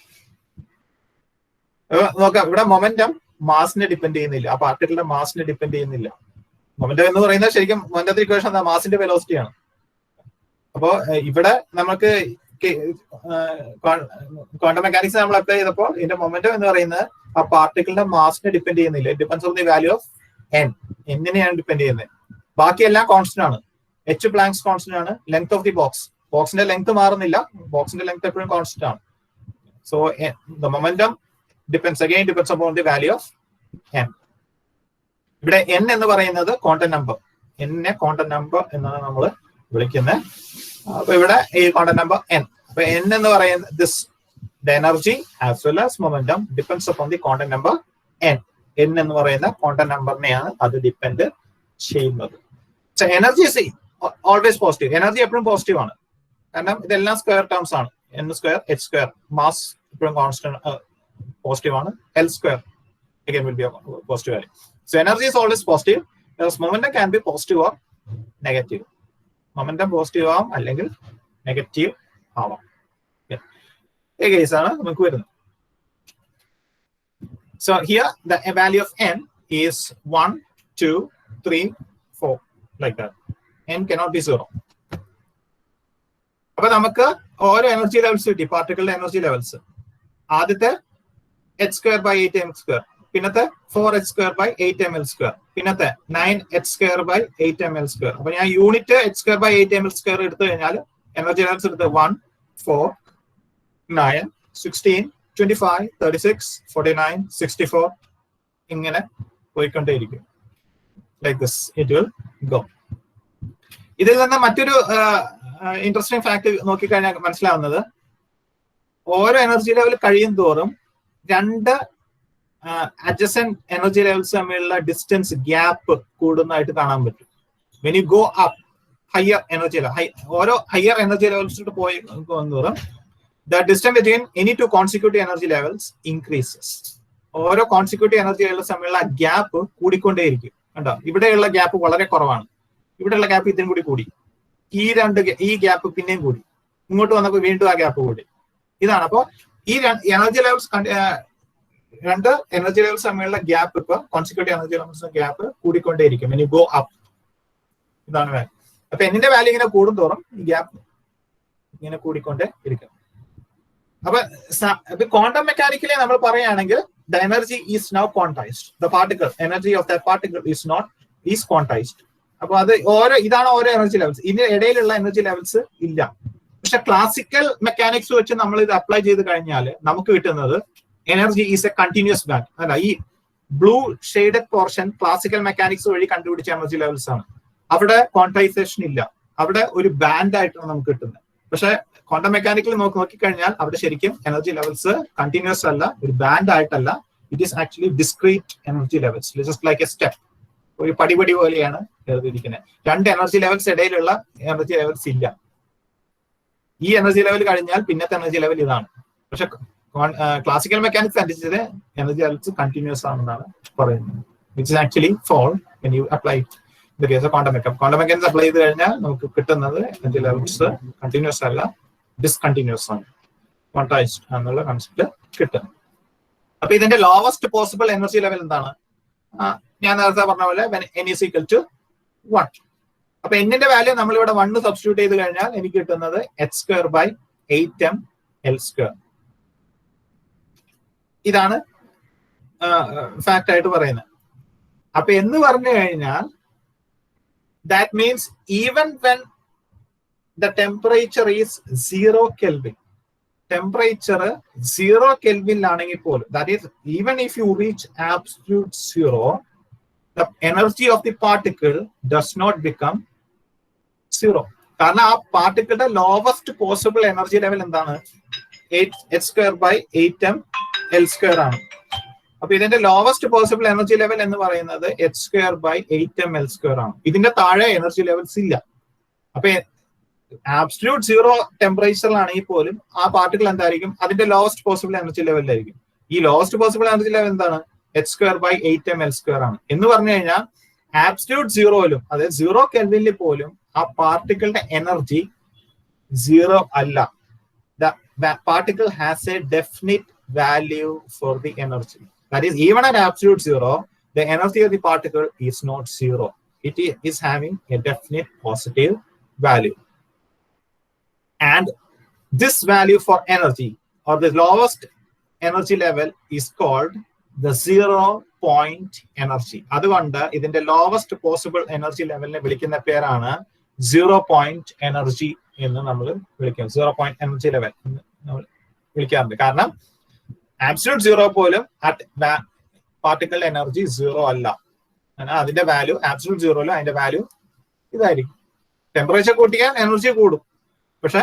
നോക്കാം, ഇവിടെ മൊമെന്റം മാസിനെ ഡിപ്പെൻഡ് ചെയ്യുന്നില്ല. ആ പാർട്ടിക്കിളിന്റെ മാസിനെ ഡിപ്പെൻഡ് ചെയ്യുന്നില്ല. മൊമെന്റം എന്ന് പറയുന്നത് ശരിക്കും മൊമെന്റത്തിന്റെ ഇക്വേഷൻ എന്താ? മാസിന്റെ വെലോസിറ്റി ആണ്. അപ്പോ ഇവിടെ നമുക്ക് ക്വാണ്ടം മെക്കാനിക്സ് നമ്മൾ അപ്ലൈ ചെയ്തപ്പോൾ ഇതിന്റെ മൊമെന്റം എന്ന് പറയുന്നത് ആ പാർട്ടിക്കിളിന്റെ മാസിനെ ഡിപ്പെൻഡ് ചെയ്യുന്നില്ല. It depends on the value of n. എന്നിനെയാണ് ഡിപ്പെൻഡ് ചെയ്യുന്നത്. ബാക്കിയെല്ലാം കോൺസ്റ്റന്റ് ആണ്. h പ്ലാങ്ക്സ് കോൺസ്റ്റന്റ് ആണ്. ലെങ്ത് ഓഫ് ദി ബോക്സിന്റെ ലെങ്ത് മാറുന്നില്ല. ബോക്സിന്റെ ലെങ്ത് എപ്പോഴും കോൺസ്റ്റന്റ് ആണ്. So the momentum depends upon the value of n. ഇവിടെ n എന്ന് പറയുന്നത് quantum number. n quantum number എന്നാണ് നമ്മൾ വിളിക്കുന്നത്. അപ്പൊ ഇവിടെ ഈ ക്വാണ്ടം നമ്പർ n. അപ്പൊ n എന്ന് പറയുന്നത് this the energy as well as momentum depends upon the quantum number n. n എന്ന് പറയുന്ന ക്വാണ്ടം നമ്പറിനെയാണ് അത് ഡിപ്പെൻഡ് ചെയ്യുന്നത്. Energy is always positive. Energy എപ്പോഴും പോസിറ്റീവ് ആണ്. കാരണം ഇതെല്ലാം സ്ക്വയർ ടേംസ് ആണ്. n², h². മാസ് എപ്പോഴും കോൺസ്റ്റന്റ് പോസിറ്റീവ് ആണ്. L² again will be a positive value. So energy is always positive. Whereas momentum can be positive or negative. Momentum positive ആവാം അല്ലെങ്കിൽ negative ആവാം. ഈ കേസാണ് നമുക്ക് വരുന്നത്. So here the value of n is 1, 2, 3, 4 like that. n cannot be 0. അപ്പൊ നമുക്ക് ഓരോ എനർജി ലെവൽസ് കിട്ടി. പാർട്ടിക്കിളിന്റെ എനർജി ലെവൽസ്. ആദ്യത്തെ h²/8ml², പിന്നത്തെ 4h²/8ml², പിന്നത്തെ 9h²/8ml². അപ്പൊ ഞാൻ യൂണിറ്റ് h²/8ml² എടുത്തു കഴിഞ്ഞാൽ എനർജി ലെവൽസ് എടുത്ത് 1, 4, 9, 16, 25, 36, 49, 64 ഇങ്ങനെ പോയിക്കൊണ്ടേയിരിക്കും. Like this it will go. ഇതിൽ നിന്ന് മറ്റൊരു ഇൻട്രസ്റ്റിംഗ് ഫാക്ട് നോക്കിക്കഴിഞ്ഞാൽ മനസ്സിലാവുന്നത്, ഓരോ എനർജി ലെവൽ കഴിയും തോറും രണ്ട് അഡ്ജസന്റ് എനർജി ലെവൽസ് തമ്മിലുള്ള ഡിസ്റ്റൻസ് ഗ്യാപ്പ് കൂടുന്നതായിട്ട് കാണാൻ പറ്റും. When you go up higher energy level, ഓരോ ഹയർ എനർജി ലെവൽസിലോട്ട് പോയി തോറും the distance between any two consecutive energy levels increases. ഓരോ കോൺസിക്യൂട്ടീവ് എനർജി ലെവൽസ് തമ്മിലുള്ള ഗ്യാപ്പ് കൂടിക്കൊണ്ടേയിരിക്കും. കണ്ടോ, ഇവിടെയുള്ള ഗ്യാപ്പ് വളരെ കുറവാണ്. ഇവിടെയുള്ള ഗ്യാപ്പ് ഇതിനും കൂടി കൂടി. ഈ ഗ്യാപ്പ് പിന്നെയും കൂടി. ഇങ്ങോട്ട് വന്നപ്പോൾ വീണ്ടും ആ ഗ്യാപ്പ് കൂടി. ഇതാണ്. അപ്പോൾ ഈ എനർജി ലെവൽസ്, രണ്ട് എനർജി ലെവൽസ് തമ്മിലുള്ള ഗ്യാപ്പ്, ഇപ്പൊ കോൺസിക്യൂട്ടീവ് എനർജി ലെവൽസ് ഗ്യാപ്പ് കൂടിക്കൊണ്ടേയിരിക്കും. ഇനി ഗോ അപ്പ്. ഇതാണ് വാല്യൂ. അപ്പൊ എന്നിന്റെ വാല്യൂ ഇങ്ങനെ കൂടും തോറും ഈ ഗ്യാപ്പ് ഇങ്ങനെ കൂടിക്കൊണ്ടേ ഇരിക്കും. അപ്പൊ ക്വാണ്ടം മെക്കാനിക്കലി നമ്മൾ പറയുകയാണെങ്കിൽ the energy is now quantized. The particle, energy of that particle is quantized. അപ്പൊ അത് ഇതാണ് ഓരോ എനർജി ലെവൽസ്. ഇതിന്റെ ഇടയിലുള്ള എനർജി ലെവൽസ് ഇല്ല. പക്ഷെ ക്ലാസിക്കൽ മെക്കാനിക്സ് വെച്ച് നമ്മൾ ഇത് അപ്ലൈ ചെയ്ത് കഴിഞ്ഞാൽ നമുക്ക് കിട്ടുന്നത് energy is A continuous band. അല്ല, ഈ blue shaded portion classical mechanics വഴി കണ്ടുപിടിച്ച എനർജി ലെവൽസ് ആണ്. അവിടെ ക്വാണ്ടൈസേഷൻ ഇല്ല, അവിടെ ഒരു ബാൻഡ് ആയിട്ടാണ് നമുക്ക് കിട്ടുന്നത്. പക്ഷെ ക്വാണ്ടം മെക്കാനിക്കൽ നോക്കിക്കഴിഞ്ഞാൽ അവിടെ ശരിക്കും എനർജി ലെവൽസ് കണ്ടിന്യൂസ് അല്ല, ഒരു ബാൻഡ് ആയിട്ടല്ല. It is actually discrete energy levels, just like A step, ഒരു പടിപടി പോലെയാണ് എഴുതിയിരിക്കുന്നത്. രണ്ട് എനർജി ലെവൽസ് ഇടയിലുള്ള എനർജി ലെവൽസ് ഇല്ല. ഈ എനർജി ലെവൽ കഴിഞ്ഞാൽ പിന്നത്തെ എനർജി ലെവൽ ഇതാണ്. പക്ഷെ ക്ലാസിക്കൽ മെക്കാനിക്സ് അനുസരിച്ച് എനർജി ലെവൽസ് കണ്ടിന്യൂസ് ആണെന്നാണ് പറയുന്നത്. Which is actually false when you apply the case of quantum mechanics. Quantum mechanics apply ചെയ്ത് കഴിഞ്ഞാൽ നമുക്ക് കിട്ടുന്നത് എനർജി ലെവൽസ് കണ്ടിന്യൂസ് അല്ല, ഡിസ്കണ്ടിന്യൂസ് ആണ്, ക്വാണ്ടൈസ്ഡ് എന്നുള്ള കൺസെപ്റ്റ് കിട്ടും. അപ്പൊ ഇതിന്റെ ലോവസ്റ്റ് പോസിബിൾ എനർജി ലെവൽ എന്താണ്? ഞാൻ നേരത്തെ പറഞ്ഞ പോലെ n is equal to 1. അപ്പൊ എന്നിന്റെ വാല്യൂ നമ്മൾ ഇവിടെ 1 സബ്സ്റ്റിറ്റ്യൂട്ട് ചെയ്ത് കഴിഞ്ഞാൽ എനിക്ക് കിട്ടുന്നത് h²/8mL². ഇതാണ് ഫാക്ട് ആയിട്ട് പറയുന്നത്. അപ്പൊ എന്ന് പറഞ്ഞു കഴിഞ്ഞാൽ that means even when the temperature is 0 Kelvin. Temperature 0 Kelvin ആണെങ്കിൽ പോലും, that is even if you reach absolute zero, the energy of the particle does not become zero. കാരണം ആ പാർട്ടിക്കിളുടെ ലോവസ്റ്റ് പോസിബിൾ എനർജി ലെവൽ എന്താണ്? h²/8mL² ആണ്. അപ്പൊ ഇതിന്റെ lowest possible energy level എന്ന് പറയുന്നത് h²/8mL² ആണ്. ഇതിന്റെ താഴെ എനർജി ലെവൽസ് ഇല്ല. അപ്പൊ ആബ്സല്യൂട്ട് സീറോ ടെമ്പറേച്ചറിലാണെങ്കിൽ പോലും ആ പാർട്ടിക്കിൾ എന്തായിരിക്കും? അതിന്റെ ലോവസ്റ്റ് പോസിബിൾ എനർജി ലെവലിലായിരിക്കും. ഈ ലോവസ്റ്റ് പോസിബിൾ എനർജി ലെവൽ എന്താണ്? h²/8mL² ആണ്. എന്ന് പറഞ്ഞു കഴിഞ്ഞാൽ ആബ്സല്യൂട്ട് സീറോയിലും, അതായത് 0 കെൽവിനിൽ പോലും ആ പാർട്ടിക്കിളിന്റെ എനർജി 0 അല്ല. The particle has a definite value for the energy. That is, even at absolute zero, the energy of the particle is not zero. It is having a definite positive value. And this value for energy, or the lowest energy level, is called the 0 point energy. അതുകൊണ്ട് ഇതിന്റെ lowest possible energy ലെവലിനെ വിളിക്കുന്ന പേരാണ് 0 point energy എന്ന് നമ്മൾ വിളിക്കും. 0 point energy level എന്ന് നമ്മൾ വിളിക്കാറുണ്ട്. കാരണം ആബ്സല്യൂട്ട് സീറോ പോലും പാർട്ടിക്കിൾ എനർജി 0 അല്ല. അതിന്റെ വാല്യൂ ആബ്സല്യൂട്ട് സീറോയിലും അതിന്റെ വാല്യൂ ഇതായിരിക്കും. ടെമ്പറേച്ചർ കൂട്ടിയാൽ എനർജി കൂടും, പക്ഷെ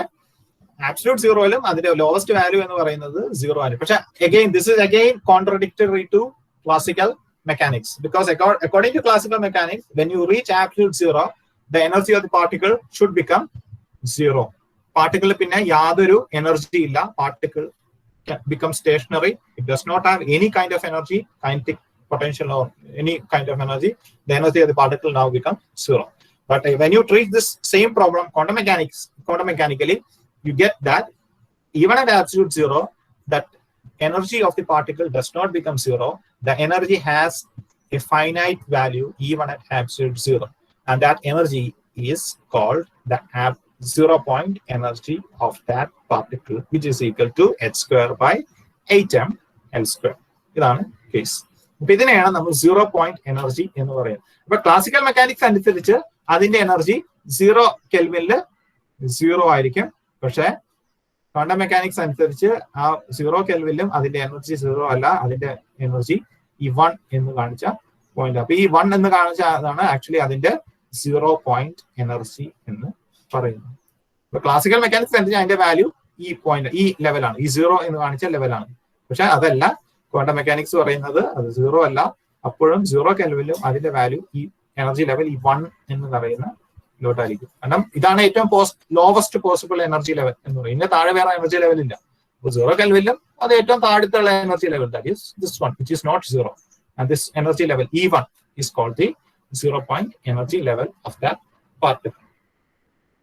ആബ്സല്യൂട്ട് സീറോയിലും അതിന്റെ ലോവസ്റ്റ് വാല്യൂ എന്ന് പറയുന്നത് 0 ആണ്. പക്ഷെ again this is again contradictory to classical mechanics, because according to classical mechanics when you reach absolute zero the energy of the particle should become 0. Particle പിന്നെ യാതൊരു എനർജി ഇല്ല. Particle become stationary. It does not have any kind of energy, kinetic potential or any kind of energy. The energy of the particle now becomes 0. But when you treat this same problem quantum mechanically, you get that even at absolute zero, that energy of the particle does not become 0. The energy has a finite value even at absolute zero, and that energy is called the 0 point energy of that particle, which is equal to h²/8mL². ഇതാണ് case. അപ്പൊ ഇതിനെയാണ് നമ്മൾ 0 point energy എന്ന് പറയുന്നത്. അപ്പൊ classical mechanics അനുസരിച്ച് അതിന്റെ energy 0 കെൽവിനിൽ 0 ആയിരിക്കും. പക്ഷെ ക്വാണ്ടം മെക്കാനിക്സ് അനുസരിച്ച് ആ 0 കെൽവിനിലും അതിന്റെ എനർജി 0 അല്ല. അതിന്റെ എനർജി ഈ 1 എന്ന് കാണിച്ച പോയിന്റ്. അപ്പൊ ഈ 1 എന്ന് കാണിച്ച അതാണ് ആക്ച്വലി അതിന്റെ 0 point energy എന്ന് പറയുന്നു. അപ്പൊ ക്ലാസിക്കൽ മെക്കാനിക്സ് അനുസരിച്ച് അതിന്റെ വാല്യൂ ഈ പോയിന്റ്, ഈ ലെവലാണ്, ഈ 0 എന്ന് കാണിച്ച ലെവലാണ്. പക്ഷെ അതല്ല ക്വാണ്ടം മെക്കാനിക്സ് പറയുന്നത്, അത് 0 അല്ല. അപ്പോഴും 0 കെൽവിനിലും അതിന്റെ വാല്യൂ ഈ എനർജി ലെവൽ ഈ 1 എന്ന് പറയുന്ന ലോട്ടായിരിക്കും. കാരണം ഇതാണ് ഏറ്റവും ലോവസ്റ്റ് പോസിബിൾ എനർജി ലെവൽ എന്ന് പറയും. ഇതിന്റെ താഴെ വേറെ എനർജി ലെവൽ ഇല്ല. അപ്പൊ 0 കെൽവിനിലും അത് ഏറ്റവും താഴത്തുള്ള energy level, that is this one which is not 0. And this energy level E1 is called the 0 point energy level of that particle.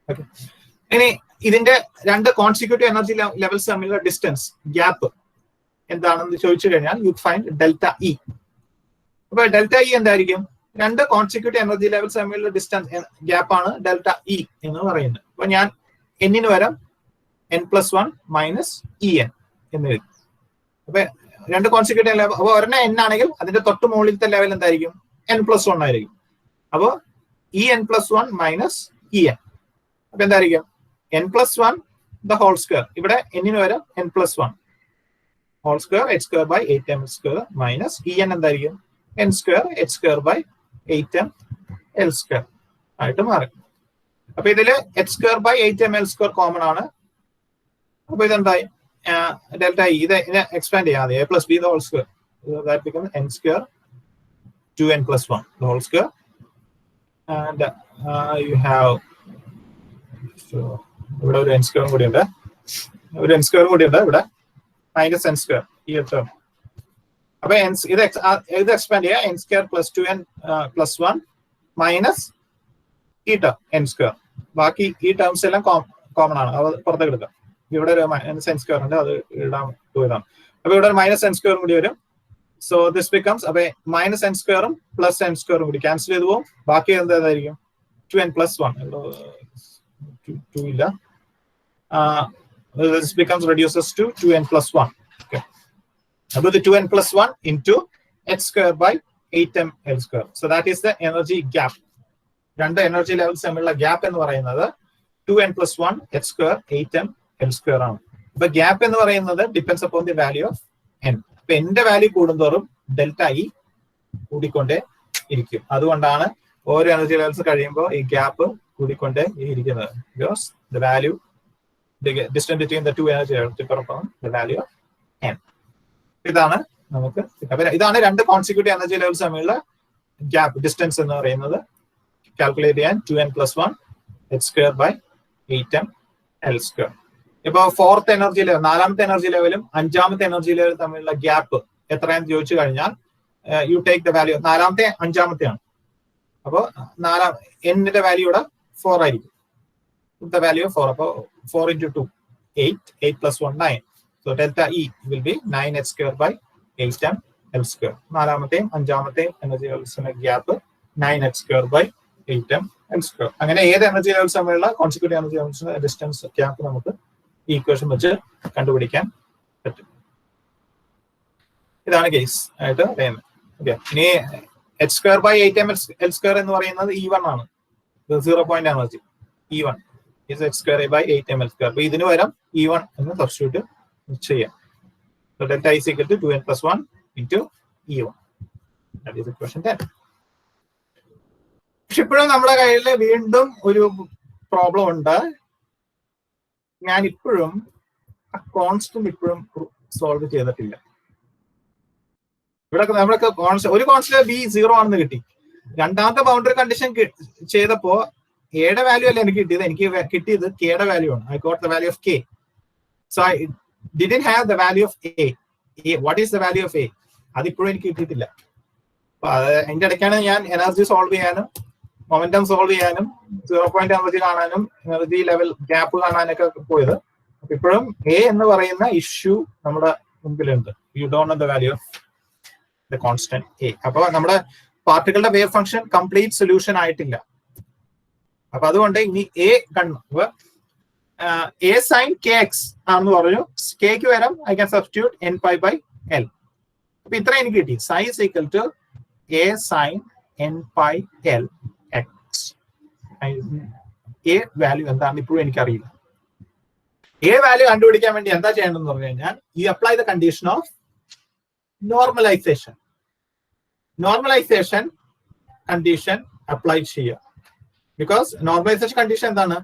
Okay. ഇനി ഇതിന്റെ രണ്ട് കോൺസിക്യൂട്ടീവ് എനർജി ലെവൽസ് തമ്മിലുള്ള ഡിസ്റ്റൻസ്, ഗ്യാപ്പ് എന്താണെന്ന് ചോദിച്ചു കഴിഞ്ഞാൽ യു ഫൈൻഡ് ഡെൽറ്റ ഇ. അപ്പൊ delta E എന്തായിരിക്കും? രണ്ട് കോൺസിക്യൂട്ടീവ് എനർജി ലെവൽസ് തമ്മിലുള്ള ഡിസ്റ്റൻസ് ഗ്യാപ്പാണ് ഡെൽറ്റ ഇ എന്ന് പറയുന്നത്. അപ്പൊ ഞാൻ എന്നിന് വരം n+1 - en. എന്ന് എഴുതി. അപ്പൊ രണ്ട് കോൺസിക്യൂട്ടീവ് ലെവൽ, അപ്പൊ ഒരെണ്ണം n ആണെങ്കിൽ അതിന്റെ തൊട്ട് മുകളിലത്തെ ലെവൽ എന്തായിരിക്കും? n+1 ആയിരിക്കും. അപ്പോ En+1 മൈനസ് En. അപ്പൊ എന്തായിരിക്കും? n+1 the whole square. ഇവിടെ എന്നിന് വരെ n+1 whole square h² by 8ml² minus En എന്തായിരിക്കും? n² h² by 8ml² ആയിട്ട് മാറും. അപ്പൊ ഇതില് h² by 8ml² കോമൺ ആണ്. അപ്പൊ ഇതെന്തായി? ഡെൽറ്റ ഇ ഇത് എക്സ്പാൻഡ് ചെയ്യാതെ a plus b the whole square, that becomes n² 2n+1 the whole square, and you have ഇവിടെ ഒരു n² കൂടി ഉണ്ട്, ഇവിടെ മൈനസ് n² ഈ ടേം. അപ്പൊ ഇത് എക്സ്പാൻഡ് ചെയ്യുക n² plus 2n+1 മൈനസ് ഈ ടേം n². ബാക്കി ഈ ടേംസ് എല്ലാം കോമൺ ആണ്, അത് പുറത്തേക്ക് എടുക്കാം. ഇവിടെ ഒരു n² ഉണ്ട്, അത് ഇടാൻ പോയതാണ്. അപ്പൊ ഇവിടെ ഒരു -n² കൂടി വരും. സോ ദിസ് ബിക്കംസ്, അപ്പൊ -n² പ്ലസ് n² കൂടി ക്യാൻസൽ ചെയ്ത് പോകും. ബാക്കി എന്തായിരിക്കും? 2n+1. 2 ഇല്ല. This becomes reduces to 2n+1. Okay. About the 2n+1 into h² by 8ml². So that is the energy gap. രണ്ട് എനർജി ലെവൽസ് തമ്മിലുള്ള ഗ്യാപ്പ് എന്ന് പറയുന്നത് 2n+1 h² 8ml² ആണ്. അപ്പൊ ഗ്യാപ്പ് എന്ന് പറയുന്നത് depends upon the value of n. അപ്പൊ എന്റെ വാല്യൂ കൂടുന്തോറും ഡെൽറ്റ ഇ കൂടിക്കൊണ്ടേ ഇരിക്കും. അതുകൊണ്ടാണ് ഓരോ എനർജി ലെവൽസ് കഴിയുമ്പോൾ ഈ ഗ്യാപ്പ് കൂടിക്കൊണ്ടേ ഇരിക്കുന്നത്. Because the value distance between the two energy levels depend upon the value of n. ഇതാണ് നമുക്ക്, ഇതാണ് രണ്ട് കോൺസിക്യൂട്ടീവ് എനർജി ലെവൽസ് തമ്മിലുള്ള ഗ്യാപ്പ് ഡിസ്റ്റൻസ് എന്ന് പറയുന്നത്. കാൽക്കുലേറ്റ് ചെയ്യാൻ 2n+1 h² by 8ml². ഇപ്പൊ ഫോർത്ത് എനർജി ലെവൽ, നാലാമത്തെ എനർജി ലെവലും അഞ്ചാമത്തെ എനർജി ലെവലും തമ്മിലുള്ള ഗ്യാപ്പ് എത്രയാണെന്ന് ചോദിച്ചു കഴിഞ്ഞാൽ യു ടേക്ക് ദ വാല്യൂ, നാലാമത്തെ അഞ്ചാമത്തെയാണ്. അപ്പോ എന്നിന്റെ വാല്യൂ ഇവിടെ 4 ആയിരിക്കും. The value 4. അപ്പോ 4 into 2 8, 8 plus 1 9. So delta E will be 9h² by 8ml². നാലാമത്തെയും അഞ്ചാമത്തെയും എനർജി ലെവൽസിന്റെ ഗ്യാപ്പ് 9h² by 8ml². അങ്ങനെ ഏത് എനർജി ലെവൽസ് തമ്മിലുള്ള കോൺസിക്യൂട്ടീവ് എനർജി ലെവൽസിന്റെ ഡിസ്റ്റൻസ് ഗ്യാപ്പ് നമുക്ക് ഈ ഇക്വേഷൻ വെച്ച് കണ്ടുപിടിക്കാൻ പറ്റും. ഇതാണ് കേസ് ആയിട്ട് പറയുന്നത്. ഓക്കെ, ഇനി h² by 8ml² എന്ന് പറയുന്നത് E1 ആണ്. 0 point energy E1 is h² by 8ml². അപ്പൊ ഇതിന് പകരം E1 എന്ന് സബ്സ്റ്റിറ്റ്യൂട്ട് ചെയ്യാം. So delta is equal to 2n+1 into E1. That is equation 10. പക്ഷെ ഇപ്പോഴും നമ്മുടെ കയ്യിൽ വീണ്ടും ഒരു പ്രോബ്ലം ഉണ്ട്. ഞാൻ ഇപ്പോഴും കോൺസ്റ്റന്റ് ഇപ്പോഴും സോൾവ് ചെയ്തിട്ടില്ല. ഇവിടെ നമ്മളൊക്കെ ഒരു കോൺസ്റ്റന്റ് ബി 0 ആണെന്ന് കിട്ടി. രണ്ടാമത്തെ ബൗണ്ടറി കണ്ടീഷൻ ചെയ്തപ്പോ എയുടെ വാല്യൂ അല്ല എനിക്ക് കിട്ടിയത്, എനിക്ക് കിട്ടിയത് കെയുടെ വാല്യൂ ആണ്. I got the value of K. So I didn't have the value of A. What is the value of A? അതിപ്പോഴും എനിക്ക് കിട്ടിയിട്ടില്ല. അപ്പൊ അതിന്റെ ഇടയ്ക്കാണ് ഞാൻ എനർജി സോൾവ് ചെയ്യാനും മൊമെന്റം സോൾവ് ചെയ്യാനും 0 പോയിന്റ് എനർജി കാണാനും എനർജി ലെവൽ ഗ്യാപ്പ് കാണാനൊക്കെ പോയത്. അപ്പൊ ഇപ്പോഴും എ എന്ന് പറയുന്ന ഇഷ്യൂ നമ്മുടെ മുമ്പിലുണ്ട്. U don't know the value of the constant A. അപ്പൊ നമ്മുടെ പാർട്ടികളുടെ വേവ് ഫംഗ്ഷൻ കംപ്ലീറ്റ് സൊല്യൂഷൻ ആയിട്ടില്ല. അപ്പൊ അതുകൊണ്ട് ഇനി എ കണ്ടു എ സൈൻ കെ എക്സ് ആണെന്ന് പറഞ്ഞു. കെക്ക് വരം I can substitute n π/l. അപ്പൊ ഇത്ര എനിക്ക് കിട്ടി. Psi is equal to A sine n π/l x. എ വാല്യൂ എന്താണെന്ന് ഇപ്പോഴും എനിക്കറിയില്ല. എ വാല്യൂ കണ്ടുപിടിക്കാൻ വേണ്ടി എന്താ ചെയ്യേണ്ടതെന്ന് പറഞ്ഞു കഴിഞ്ഞാൽ you apply the condition of normalization. Normalization condition apply ചെയ്യുക. ബിക്കോസ് നോർമലൈസേഷൻ കണ്ടീഷൻ എന്താണ്?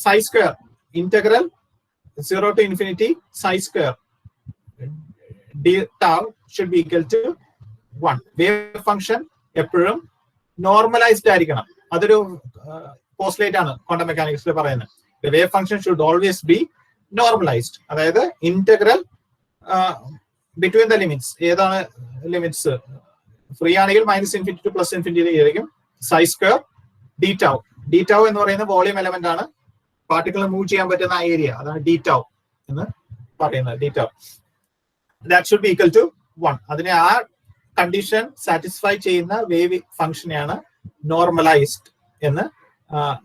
Psi square integral 0 to infinity psi square d tau should be equal to 1. Wave function എപ്പോഴും നോർമലൈസ്ഡ് ആയിരിക്കണം. അതൊരു പോസ്റ്റ്ലേറ്റ് ആണ് ക്വാണ്ടം മെക്കാനിക്സിൽ പറയുന്നത്. Wave function should always be normalized. അതായത് ഇന്റഗ്രൽ ബിറ്റ്വീൻ ദ ലിമിറ്റ്സ്. ഏതാണ് ലിമിറ്റ്സ്? ഫ്രീ ആണെങ്കിൽ -∞ to +∞ ആയിരിക്കും. Psi square d tau. d tau എന്ന് പറയുന്ന വോളിയം എലമെന്റ് ആണ്. പാർട്ടിക്കിൾ മൂവ് ചെയ്യാൻ പറ്റുന്ന ഏരിയ, അതാണ് d tau എന്ന് പറയുന്നത്. d tau that should be equal to 1. അതിനെ ആ കണ്ടീഷൻ സാറ്റിസ്ഫൈ ചെയ്യുന്ന വേവ് ഫംഗ്ഷനെയാണ് നോർമലൈസ്ഡ് എന്ന്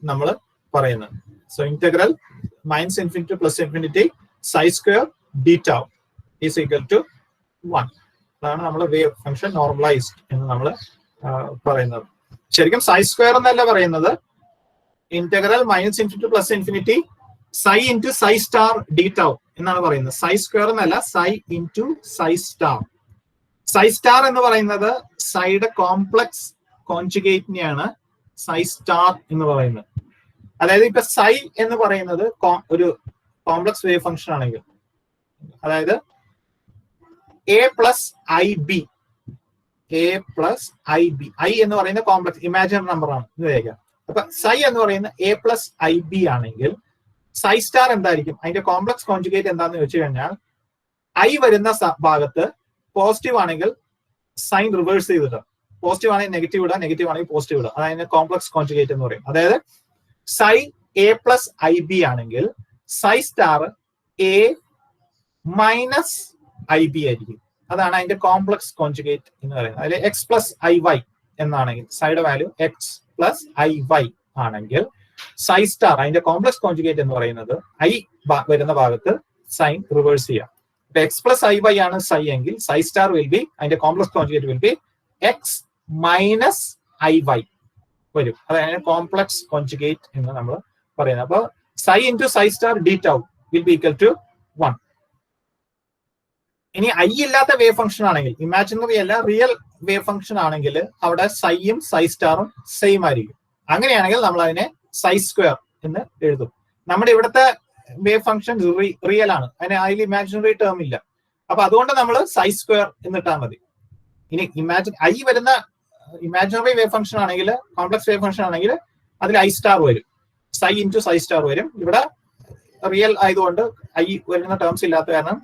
നമ്മൾ പറയുന്നത്. So integral -∞ to +∞ psi square d tau is equal to 1. അതാണ് നമ്മൾ വേവ് ഫംഗ്ഷൻ നോർമലൈസ്ഡ് എന്ന് നമ്മൾ പറയുന്നത്. ശരിക്കും സൈ സ്ക്വയർ എന്നല്ല പറയുന്നത്, integral -∞ to +∞ psi into psi star d tau എന്നാണ് പറയുന്നത്. സൈ സ്ക്വയർ എന്നല്ല, psi into psi star. Psi star എന്ന് പറയുന്നത് സൈയുടെ കോംപ്ലക്സ് കോൺജുഗേറ്റിനെയാണ് സൈ സ്റ്റാർ എന്ന് പറയുന്നത്. അതായത് ഇപ്പൊ സൈ എന്ന് പറയുന്നത് ഒരു കോംപ്ലക്സ് വേവ് ഫംഗ്ഷൻ ആണെങ്കിൽ, അതായത് a plus I B, a plus I B, I എന്ന് പറയുന്ന കോംപ്ലക്സ് ഇമാജിനറി നമ്പർ ആണ് എന്ന് വിചാരിക്കാം. അപ്പൊ സൈ എന്ന് പറയുന്ന a പ്ലസ് ഐ ബി ആണെങ്കിൽ സൈ സ്റ്റാർ എന്തായിരിക്കും? അതിന്റെ കോംപ്ലക്സ് കോൺജുഗേറ്റ് എന്താന്ന് വെച്ച് കഴിഞ്ഞാൽ ഐ വരുന്ന ഭാഗത്ത് പോസിറ്റീവ് ആണെങ്കിൽ സൈൻ റിവേഴ്സ് ചെയ്തിട്ട്, പോസിറ്റീവ് ആണെങ്കിൽ നെഗറ്റീവ് ഇടുക, നെഗറ്റീവ് ആണെങ്കിൽ പോസിറ്റീവ് ഇടുക. അതായത് കോംപ്ലക്സ് കോൺജുഗേറ്റ് എന്ന് പറയും. അതായത് psi a plus I B ആണെങ്കിൽ psi star a minus I B ആയിരിക്കും. അതാണ് അതിന്റെ കോംപ്ലക്സ് കോൺജുഗേറ്റ് എന്ന് പറയുന്നത്. അതിൽ എക്സ് പ്ലസ് ഐ വൈ എന്നാണെങ്കിൽ side value X plus I Y ആണെങ്കിൽ സൈ സ്റ്റാർ അതിന്റെ കോംപ്ലക്സ് കോൺജുഗേറ്റ് എന്ന് പറയുന്നത് ഐ വരുന്ന ഭാഗത്ത് സൈൻ റിവേഴ്സ് ചെയ്യാം. എക്സ് പ്ലസ് ഐ വൈ ആണ് സൈ എങ്കിൽ സൈ സ്റ്റാർ വിൽ ബി, അതിന്റെ complex conjugate will be x minus i y വരും. അതായത് കോംപ്ലക്സ് കോൺജുഗേറ്റ് എന്ന് നമ്മൾ പറയുന്നത്. അപ്പൊ psi into psi star d tau will be equal to 1. ഇനി ഐ ഇല്ലാത്ത വേവ് ഫംഗ്ഷൻ ആണെങ്കിൽ, ഇമാജിനറി അല്ല റിയൽ വേവ് ഫംഗ്ഷൻ ആണെങ്കിൽ അവിടെ സൈയും സൈ സ്റ്റാറും സെയിം ആയിരിക്കും. അങ്ങനെയാണെങ്കിൽ നമ്മൾ അതിനെ സൈ സ്ക്വയർ എന്ന് എഴുതും. നമ്മുടെ ഇവിടുത്തെ വേവ് ഫംഗ്ഷൻ റിയൽ ആണ്, അതിന് അതിൽ ഇമാജിനറി ടേം ഇല്ല. അപ്പൊ അതുകൊണ്ട് നമ്മൾ സൈ സ്ക്വയർ എന്നിട്ടാൽ മതി. ഇനി ഐ വരുന്ന ഇമാജിനറി വേവ് ഫംഗ്ഷൻ ആണെങ്കിൽ, കോംപ്ലക്സ് വേവ് ഫംഗ്ഷൻ ആണെങ്കിൽ അതിൽ ഐ സ്റ്റാർ വരും, സൈ ഇൻറ്റു സൈ സ്റ്റാർ വരും. ഇവിടെ റിയൽ ആയതുകൊണ്ട് ഐ വരുന്ന ടേംസ് ഇല്ലാത്ത കാരണം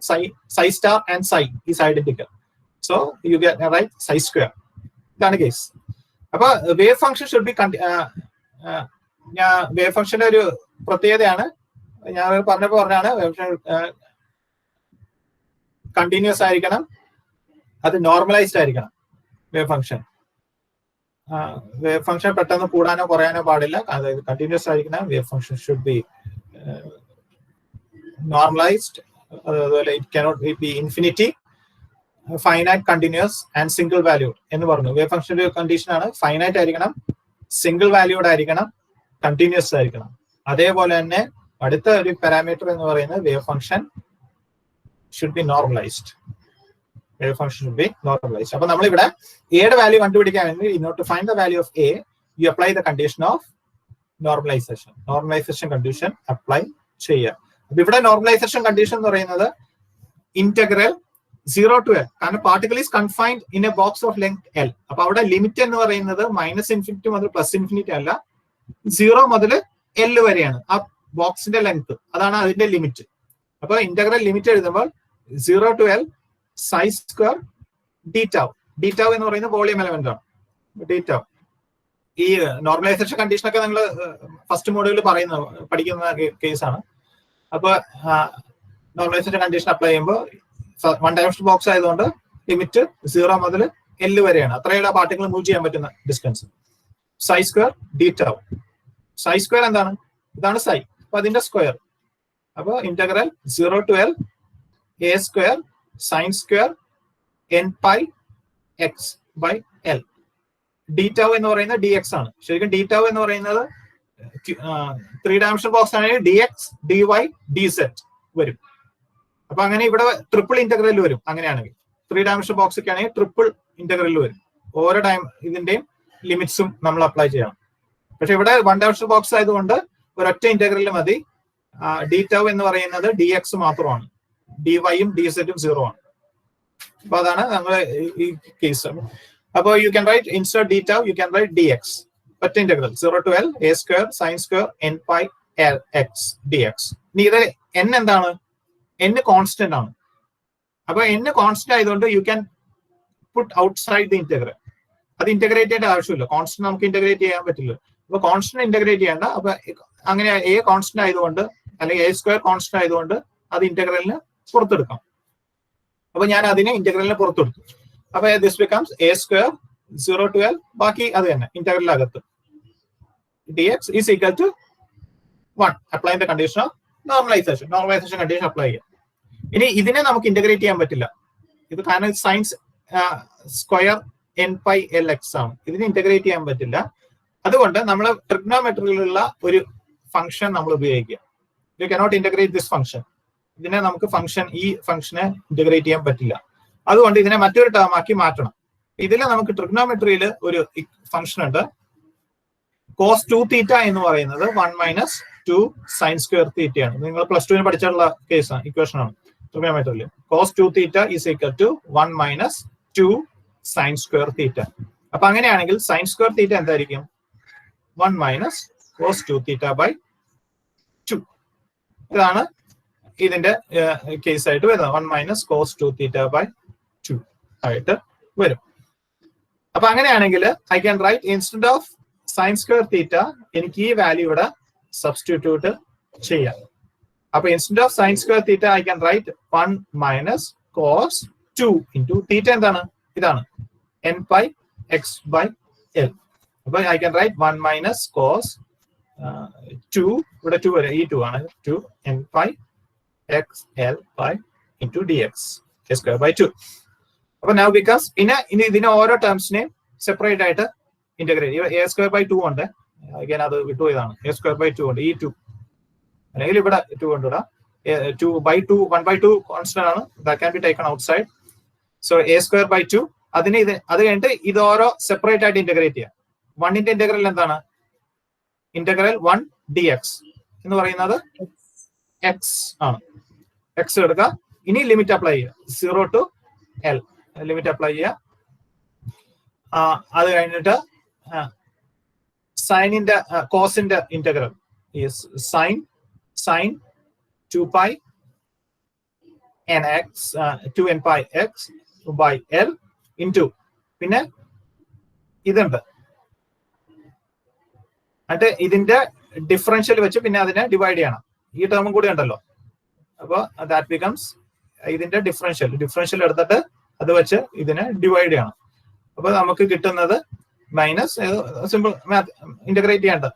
psi star and psi is identical. So you get right psi square. ഇതാണ് കേസ്. അപ്പൊ wave function should be wave ഫംഗ്ഷന്റെ ഒരു പ്രത്യേകതയാണ് ഞാൻ പറഞ്ഞാണ്, വേവ് ഫംഗ്ഷൻ കണ്ടിന്യൂസ് ആയിരിക്കണം, അത് നോർമലൈസ്ഡ് ആയിരിക്കണം. വേവ് ഫംഗ്ഷൻ പെട്ടെന്ന് കൂടാനോ കുറയാനോ പാടില്ല, അതായത് കണ്ടിന്യൂസ് ആയിരിക്കണം. Wave function should be normalized. അതുപോലെ it cannot be infinity, finite, continuous and single valued എന്ന് പറഞ്ഞു. വേവ് ഫംഗ്ഷന്റെ കണ്ടീഷൻ ആണ് ഫൈനൈറ്റ് ആയിരിക്കണം, സിംഗിൾ വാല്യൂഡ് ആയിരിക്കണം, കണ്ടിന്യൂസ് ആയിരിക്കണം. അതേപോലെ തന്നെ അടുത്ത ഒരു പാരാമീറ്റർ എന്ന് പറയുന്നത് wave function should be normalized. Wave function should be normalized. അപ്പൊ നമ്മളിവിടെ എയുടെ വാല്യൂ കണ്ടുപിടിക്കാൻ വേണ്ടി in order to find the value of A you apply the condition of normalization condition apply ചെയ്യുക. അപ്പൊ ഇവിടെ നോർമലൈസേഷൻ കണ്ടീഷൻ എന്ന് പറയുന്നത് ഇന്റഗ്രൽ 0 to L, കാരണം particle is confined in a box of length L. അപ്പൊ അവിടെ ലിമിറ്റ് എന്ന് പറയുന്നത് -∞ മുതൽ +∞ അല്ല, 0 മുതൽ L വരെയാണ് ആ ബോക്സിന്റെ ലെങ്ത്. അതാണ് അതിന്റെ ലിമിറ്റ്. അപ്പൊ ഇന്റഗ്രൽ ലിമിറ്റ് എഴുതുമ്പോൾ 0 to L psi square D tau എന്ന് പറയുന്ന വോളിയം എലമെന്റ് ആണ്. ഡി ടൗ ഈ നോർമലൈസേഷൻ കണ്ടീഷൻ ഒക്കെ നിങ്ങൾ ഫസ്റ്റ് മോഡ്യൂളിൽ പഠിക്കുന്ന കേസാണ്. അപ്പൊ നോർമലൈസേഷൻ കണ്ടീഷൻ അപ്ലൈ ചെയ്യുമ്പോൾ 1 ഡയമെൻഷണൽ ബോക്സ് ആയതുകൊണ്ട് ലിമിറ്റ് 0 മുതൽ L വരെയാണ്. അത്രയുള്ള പാർട്ടിക്കിൾ മൂവ് ചെയ്യാൻ പറ്റുന്ന distance. Psi square D tau. Psi square എന്താണ്? ഇതാണ് സൈ. അപ്പൊ അതിന്റെ സ്ക്വയർ. അപ്പൊ integral 0 to L a square sine square n pi X by L. D tau എന്ന് പറയുന്നത് dx ആണ്. ശരിക്കും ഡി ടൗ എന്ന് പറയുന്നത് 3 ഡയമെൻഷണൽ ബോക്സ് ആണെങ്കിൽ dx dy dz വരും. അപ്പൊ അങ്ങനെ ഇവിടെ ട്രിപ്പിൾ ഇന്റഗ്രൽ വരും. അങ്ങനെയാണെങ്കിൽ 3 ഡയമെൻഷണൽ ബോക്സ് ഒക്കെ ആണെങ്കിൽ ട്രിപ്പിൾ ഇന്റഗ്രൽ വരും. ഓരോ ഇതിന്റെയും ലിമിറ്റ്സും നമ്മൾ അപ്ലൈ ചെയ്യണം. പക്ഷെ ഇവിടെ 1 ഡയമെൻഷണൽ ബോക്സ് ആയതുകൊണ്ട് ഒരൊറ്റ ഇന്റഗ്രൽ മതി. ഡി ടൗ എന്ന് പറയുന്നത് dx മാത്രമാണ്, ഡിവൈയും ഡിസെറ്റും 0 ആണ്. അപ്പൊ അതാണ് നമ്മൾ ഈ കേസ്. അപ്പൊ U can right instead D tau U can right dx, ഒറ്റ integral 0 to L a square sine square n pi X dx. ഇനി ഇത് n എന്താണ്? n കോൺസ്റ്റന്റ് ആണ്. അപ്പൊ n കോൺസ്റ്റന്റ് ആയതുകൊണ്ട് you can put outside the integral. അത് integrate ചെയ്യേണ്ട ആവശ്യമില്ല. കോൺസ്റ്റന്റ് നമുക്ക് ഇന്റഗ്രേറ്റ് ചെയ്യാൻ പറ്റില്ല. അപ്പൊ കോൺസ്റ്റന്റ് ഇന്റഗ്രേറ്റ് ചെയ്യേണ്ട. അപ്പൊ അങ്ങനെ a കോൺസ്റ്റന്റ് ആയതുകൊണ്ട്, അല്ലെങ്കിൽ a സ്ക്വയർ കോൺസ്റ്റന്റ് ആയതുകൊണ്ട് അത് ഇന്റഗ്രലിന് പുറത്തെടുക്കാം. അപ്പൊ ഞാൻ അതിനെ ഇന്റഗ്രലിന് പുറത്തെടുത്തു. അപ്പൊ this becomes a square 0 to L, ബാക്കി അത് തന്നെ ഇന്റഗ്രലിനകത്ത് dx is equal to 1. Apply the condition of normalization condition apply ചെയ്യാം. ഇനി ഇതിനെ നമുക്ക് ഇന്റഗ്രേറ്റ് ചെയ്യാൻ പറ്റില്ല. ഇത് കാരണം sines square N pi L X ആണ്. ഇതിനെ ഇന്റഗ്രേറ്റ് ചെയ്യാൻ പറ്റില്ല. അതുകൊണ്ട് നമ്മൾ ട്രിഗ്നോമെട്രിയിലുള്ള ഒരു ഫംഗ്ഷൻ നമ്മൾ ഉപയോഗിക്കുക. You cannot integrate this function. ഇതിനെ നമുക്ക് ഈ ഫംഗ്ഷനെ ഇന്റഗ്രേറ്റ് ചെയ്യാൻ പറ്റില്ല. അതുകൊണ്ട് ഇതിനെ മറ്റൊരു ടേം ആക്കി മാറ്റണം. ഇതിൽ നമുക്ക് ട്രിഗ്നോമെട്രിയിൽ ഒരു ഫംഗ്ഷൻ ഉണ്ട്. കോസ് 2 തീറ്റ എന്ന് പറയുന്നത് 1 - 2 സൈൻ സ്ക്വയർ തീറ്റയാണ്. നിങ്ങൾ +2 പഠിച്ചിട്ടുള്ള കേസാണ്, ഇക്വേഷൻ ആണ് ട്രിഗ്നോമെട്രിയിൽ. Cos 2 theta is equal to 1 - 2 sine square theta. അപ്പൊ അങ്ങനെയാണെങ്കിൽ സൈൻ സ്ക്വയർ തീറ്റ എന്തായിരിക്കും? 1 - കോസ് 2 തീറ്റ ബൈ 2. ഇതാണ് ഇതിന്റെ കേസ് ആയിട്ട് വരുന്നത്. 1 - കോസ് 2 തീറ്റ ബൈ 2 ആയിട്ട് വരും. അപ്പൊ അങ്ങനെയാണെങ്കിൽ I can write instead of sine square theta എനിക്ക് ഈ വാല്യൂ ഇവിടെ സബ്സ്റ്റിറ്റ്യൂട്ട് ചെയ്യാം. അപ്പൊ instead of sine square theta I can write 1 - cos 2 into theta എന്താണ്? ഇതാണ് n pi X by L. അപ്പൊ ഐ ക്യാൻ റൈറ്റ് 1 - കോസ് 2, ഇവിടെ 2 വരെ, ഈ 2 ആണ്, 2 n pi x L by into d x square by 2. അപ്പൊ നൗ ബിക്കോസ് ഇനി ഇതിനെ ഓരോ ടേംസിനെയും സെപ്പറേറ്റ് ആയിട്ട് ഇന്റഗ്രേറ്റ്. എ സ്ക്വയർ ബൈ 2 ഉണ്ട്, അഗൈൻ അത് വിട്ടുപോയതാണ്. എ സ്ക്വയർ ബൈ 2 ഉണ്ട്, ഈ 2 അല്ലെങ്കിൽ ഇവിടെ 2 കൊണ്ടിടാം. 1/2 കോൺസ്റ്റന്റ് ആണ്, that can be taken outside. So a square by 2. അത് കഴിഞ്ഞിട്ട് ഇത് ഓരോ സെപ്പറേറ്റ് ആയിട്ട് ഇന്റഗ്രേറ്റ് ചെയ്യാം. 1ന്റെ ഇന്റഗ്രൽ എന്താണ്? ഇന്റഗ്രൽ 1 dx എന്ന് പറയുന്നത് എക്സ് ആണ്. എക്സ് എടുക്കുക. ഇനി ലിമിറ്റ് അപ്ലൈ ചെയ്യുക, 0 to L ലിമിറ്റ് അപ്ലൈ ചെയ്യുക. അത് കഴിഞ്ഞിട്ട് സൈനിന്റെ കോസിന്റെ integral sine 2 pi n x 2n pi x by L into പിന്നെ ഇതുണ്ട്. എന്നിട്ട് ഇതിന്റെ ഡിഫറൻഷ്യൽ വെച്ച് പിന്നെ അതിനെ ഡിവൈഡ് ചെയ്യണം. ഈ ടേമും കൂടി ഉണ്ടല്ലോ. അപ്പോൾ ദാറ്റ് ബിക്കംസ് ഇതിന്റെ ഡിഫറൻഷ്യൽ എടുത്തിട്ട് അത് വെച്ച് ഇതിനെ ഡിവൈഡ് ചെയ്യണം. അപ്പൊ നമുക്ക് കിട്ടുന്നത് മൈനസ് സിമ്പിൾ മാത്ത് ഇന്റഗ്രേറ്റ് ചെയ്യേണ്ട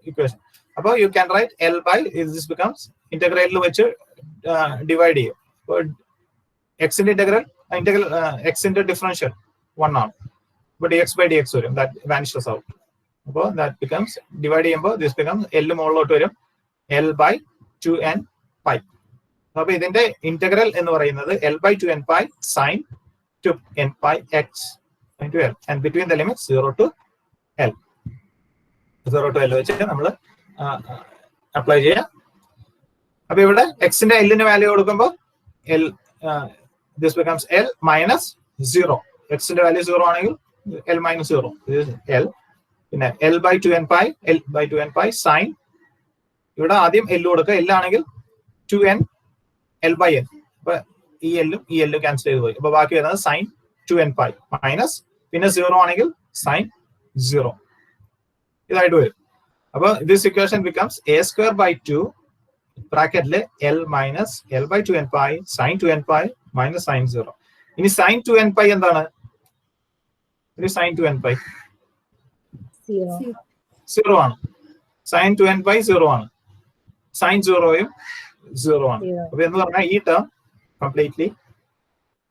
ഇക്വേഷൻ. അപ്പോൾ you can write L by this becomes ഇന്റഗ്രേറ്റിൽ വെച്ച് ഡിവൈഡ് ചെയ്യും. അപ്പോൾ എക്സിന്റെ ഇന്റഗ്രൽ എക്സിന്റെ ഡിഫറൻഷ്യൽ 1 ആണ്. അപ്പോൾ dx by dx വരും, ദാറ്റ് വാനിഷസ് ഔട്ട്. അപ്പോൾ ദാറ്റ് ബിക്കംസ് ഡിവൈഡ് ചെയ്യുമ്പോൾ ദിസ് ബിക്കംസ് എൽ മുകളിലോട്ട് വരും, എൽ ബൈ 2n പൈ. അപ്പൊ ഇതിന്റെ ഇന്റഗ്രൽ എന്ന് പറയുന്നത് L by 2n pi sine 2n pi X into L and between the limits 0 to L. 0 to L വെച്ചിട്ട് നമ്മൾ അപ്ലൈ ചെയ്യാം. അപ്പൊ ഇവിടെ എക്സിന്റെ എല്ലിന് വാല്യൂ കൊടുക്കുമ്പോൾ L this becomes L minus 0. എക്സിന്റെ വാല്യൂ 0 ആണെങ്കിൽ L minus 0 L. പിന്നെ L by 2n pi sign, ഇവിടെ ആദ്യം L കൊടുക്കുക. L ആണെങ്കിൽ 2n L by n. അപ്പൊ ഈ എല്ലും ക്യാൻസൽ ചെയ്ത് പോയി. അപ്പൊ ബാക്കി വരുന്നത് സൈൻ 2n പൈ മൈനസ് പിന്നെ 0 ആണെങ്കിൽ സൈൻ 0 ഇതായിട്ട് വരും. അപ്പൊ this equation becomes a square by 2 ബ്രാക്കറ്റില് L minus L by 2n pi sine 2n pi minus sine 0. ഇനി സൈൻ 2n പൈ എന്താണ്? സൈൻ 2n പൈ 0 ആണ്. സൈൻ 2n പൈ 0 ആണ്. സൈൻ 0യും 0 ആണ്. അപ്പൊ എന്ന് പറഞ്ഞാൽ ഈ ടേം കംപ്ലീറ്റ്ലി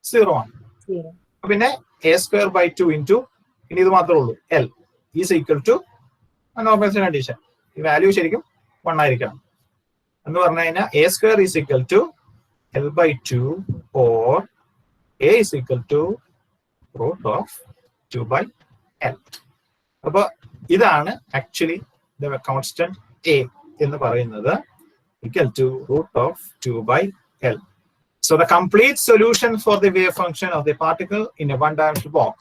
0 ആണ്. പിന്നെ എ സ്ക്വയർ ബൈ 2 ഇൻറ്റു ഇനി ഇത് മാത്രമേ ഉള്ളൂ, L is equal to normalization condition. ഈ വാല്യൂ ശരിക്കും 1 ആയിരിക്കണം എന്ന് പറഞ്ഞു കഴിഞ്ഞാൽ a square is equal to L by 2 or A is equal to root of 2 by L. അപ്പൊ ഇതാണ് ആക്ച്വലി ദ കോൺസ്റ്റന്റ് A എന്ന് പറയുന്നത് equal to root of 2 by L. So the complete solution for the wave function of the particle in a one-dimensional box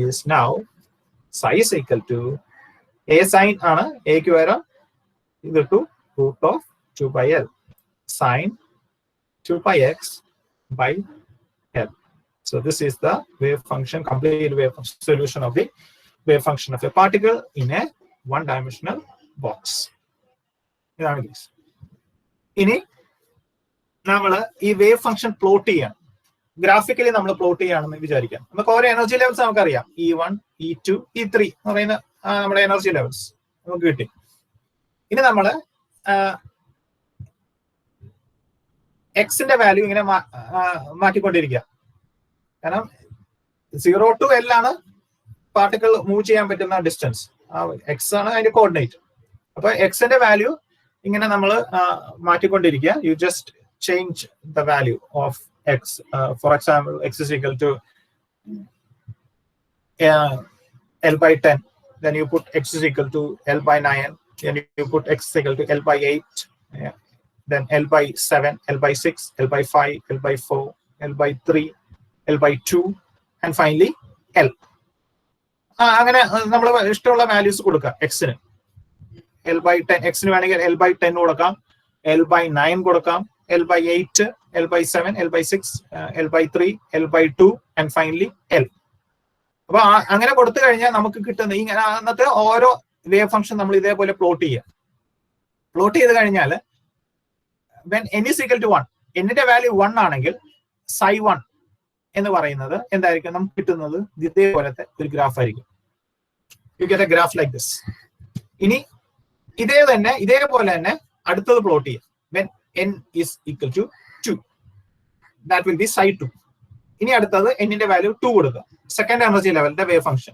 is now psi is equal to A sin ആണ്, A ക്ക് വരാം ഇത് to root of 2 by L sin 2 pi x by L. So this is the wave function, complete wave solution of the wave function of a particle in a one-dimensional box. ഇതാണ് case. ഇനി നമ്മൾ ഈ wave function plot ചെയ്യണം, graphically നമ്മൾ plot ചെയ്യണമെന്ന് വിചാരിക്കാം. നമുക്ക് ഓരോ എനർജി ലെവൽസ് നമുക്കറിയാം, E1 E2 E3 എന്ന് പറയുന്ന നമ്മുടെ എനർജി ലെവൽസ് നമുക്ക് കിട്ടി. ഇനി നമ്മൾ എക്സിന്റെ വാല്യൂ ഇങ്ങനെ മാറ്റിക്കൊണ്ടിരിക്കുക. കാരണം 0 to L ആണ് പാർട്ടിക്കിൾ മൂവ് ചെയ്യാൻ പറ്റുന്ന ഡിസ്റ്റൻസ്. എക്സ് ആണ് അതിന്റെ കോർഡിനേറ്റ്. അപ്പൊ എക്സിന്റെ വാല്യൂ ഇങ്ങനെ നമ്മൾ മാറ്റിക്കൊണ്ടിരിക്കുക. You just change the value of x. For example, x is equal to L/10. Then you put x is equal to L/9. Then you put x is equal to L/8. Then L/7, L/6, L/5, L/4, L/3, L/2, and finally L. അങ്ങനെ നമ്മൾ ഇഷ്ടമുള്ള values കൊടുക്കാം എക്സിന്. L/10 എക്സിന് വേണമെങ്കിൽ L/10 കൊടുക്കാം, L/9 കൊടുക്കാം, L/8, L/7, L/6, L/3, L/2, and finally L. അപ്പൊ അങ്ങനെ കൊടുത്തു കഴിഞ്ഞാൽ നമുക്ക് കിട്ടുന്ന ഇങ്ങനെ അന്നത്തെ ഓരോ വേവ് ഫംഗ്ഷൻ നമ്മൾ ഇതേപോലെ പ്ലോട്ട് ചെയ്യുക. പ്ലോട്ട് ചെയ്ത് കഴിഞ്ഞാൽ when n is equal to 1, എന്നിന്റെ വാല്യൂ 1 ആണെങ്കിൽ psi1 എന്ന് പറയുന്നത് എന്തായിരിക്കും? നമുക്ക് കിട്ടുന്നത് ഇതേപോലത്തെ ഒരു ഗ്രാഫ് ആയിരിക്കും. You get A graph like this. ഇനി ഇതേപോലെ തന്നെ അടുത്തത് പ്ലോട്ട് ചെയ്യാം. when n is equal to 2, that will be psi2. ഇനി അടുത്തത് എന്നിന്റെ വാല്യൂ 2 കൊടുക്കുക. സെക്കൻഡ് എനർജി ലെവലിന്റെ വേവ് ഫംഗ്ഷൻ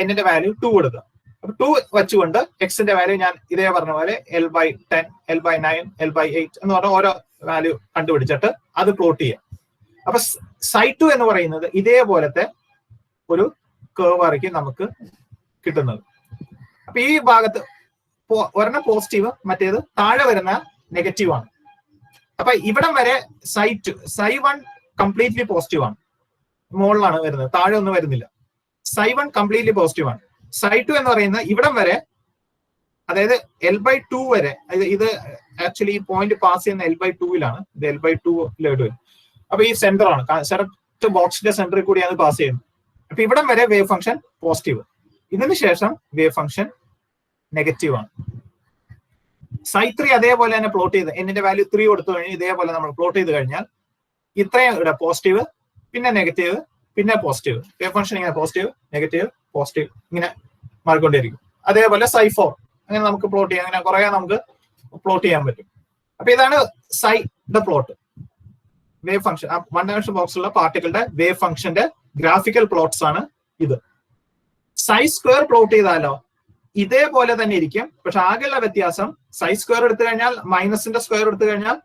എന്നിന്റെ വാല്യൂ 2 കൊടുക്കുക. അപ്പൊ 2 വെച്ചുകൊണ്ട് എക്സിന്റെ വാല്യൂ ഞാൻ ഇതേ പറഞ്ഞ പോലെ L/10, L/9, L/8 എന്ന് പറഞ്ഞ ഓരോ വാല്യൂ കണ്ടുപിടിച്ചിട്ട് അത് പ്ലോട്ട് ചെയ്യാം. അപ്പൊ psi2 എന്ന് പറയുന്നത് ഇതേപോലത്തെ ഒരു കേർവ് ആയിരിക്കും നമുക്ക് കിട്ടുന്നത്. അപ്പൊ ഈ ഭാഗത്ത് ഒരെണ്ണം പോസിറ്റീവ്, മറ്റേത് താഴെ വരുന്ന നെഗറ്റീവ് ആണ്. അപ്പൊ ഇവിടം വരെ psi1 കംപ്ലീറ്റ്ലി പോസിറ്റീവ് ആണ്, മുകളിലാണ് വരുന്നത്, താഴെ ഒന്നും വരുന്നില്ല. psi1 കംപ്ലീറ്റ്ലി പോസിറ്റീവ് ആണ്. psi2 എന്ന് പറയുന്ന ഇവിടം വരെ, അതായത് L/2 വരെ, ഇത് ആക്ച്വലി ഈ പോയിന്റ് പാസ് ചെയ്യുന്ന L/2ലാണ്, ഇത് L/2 വരും. അപ്പൊ ഈ സെന്റർ ആണ്, സെലക്ട് ബോക്സിന്റെ സെന്ററിൽ കൂടിയാണ് പാസ് ചെയ്യുന്നത്. അപ്പൊ ഇവിടം വരെ വേവ് ഫംഗ്ഷൻ പോസിറ്റീവ്, ഇതിന് ശേഷം വേവ് ഫംഗ്ഷൻ നെഗറ്റീവ് ആണ്. psi3 അതേപോലെ തന്നെ പ്ലോട്ട് ചെയ്ത് എന്നിന്റെ വാല്യൂ 3 കൊടുത്തു കഴിഞ്ഞാൽ ഇതേപോലെ നമ്മൾ പ്ലോട്ട് ചെയ്ത് കഴിഞ്ഞാൽ ഇത്രയും ഇവിടെ പോസിറ്റീവ്, പിന്നെ നെഗറ്റീവ്, പിന്നെ പോസിറ്റീവ്. വേവ് ഫംഗ്ഷൻ ഇങ്ങനെ പോസിറ്റീവ്, നെഗറ്റീവ്, പോസിറ്റീവ് ഇങ്ങനെ മാറിക്കൊണ്ടിരിക്കും. അതേപോലെ psi4 അങ്ങനെ നമുക്ക് പ്ലോട്ട് ചെയ്യാം. അങ്ങനെ കുറെ നമുക്ക് പ്ലോട്ട് ചെയ്യാൻ പറ്റും. അപ്പൊ ഇതാണ് psi plot, wave function. One dimension ബോക്സിലുള്ള പാർട്ടിക്കിളുടെ വേവ് ഫംഗ്ഷന്റെ ഗ്രാഫിക്കൽ പ്ലോട്ട്സ് ആണ് ഇത്. psi² പ്ലോട്ട് ചെയ്താലോ ഇതേപോലെ തന്നെ ഇരിക്കും, പക്ഷെ ആകെയുള്ള വ്യത്യാസം psi² എടുത്തു കഴിഞ്ഞാൽ മൈനസിന്റെ സ്ക്വയർ എടുത്തു കഴിഞ്ഞാൽ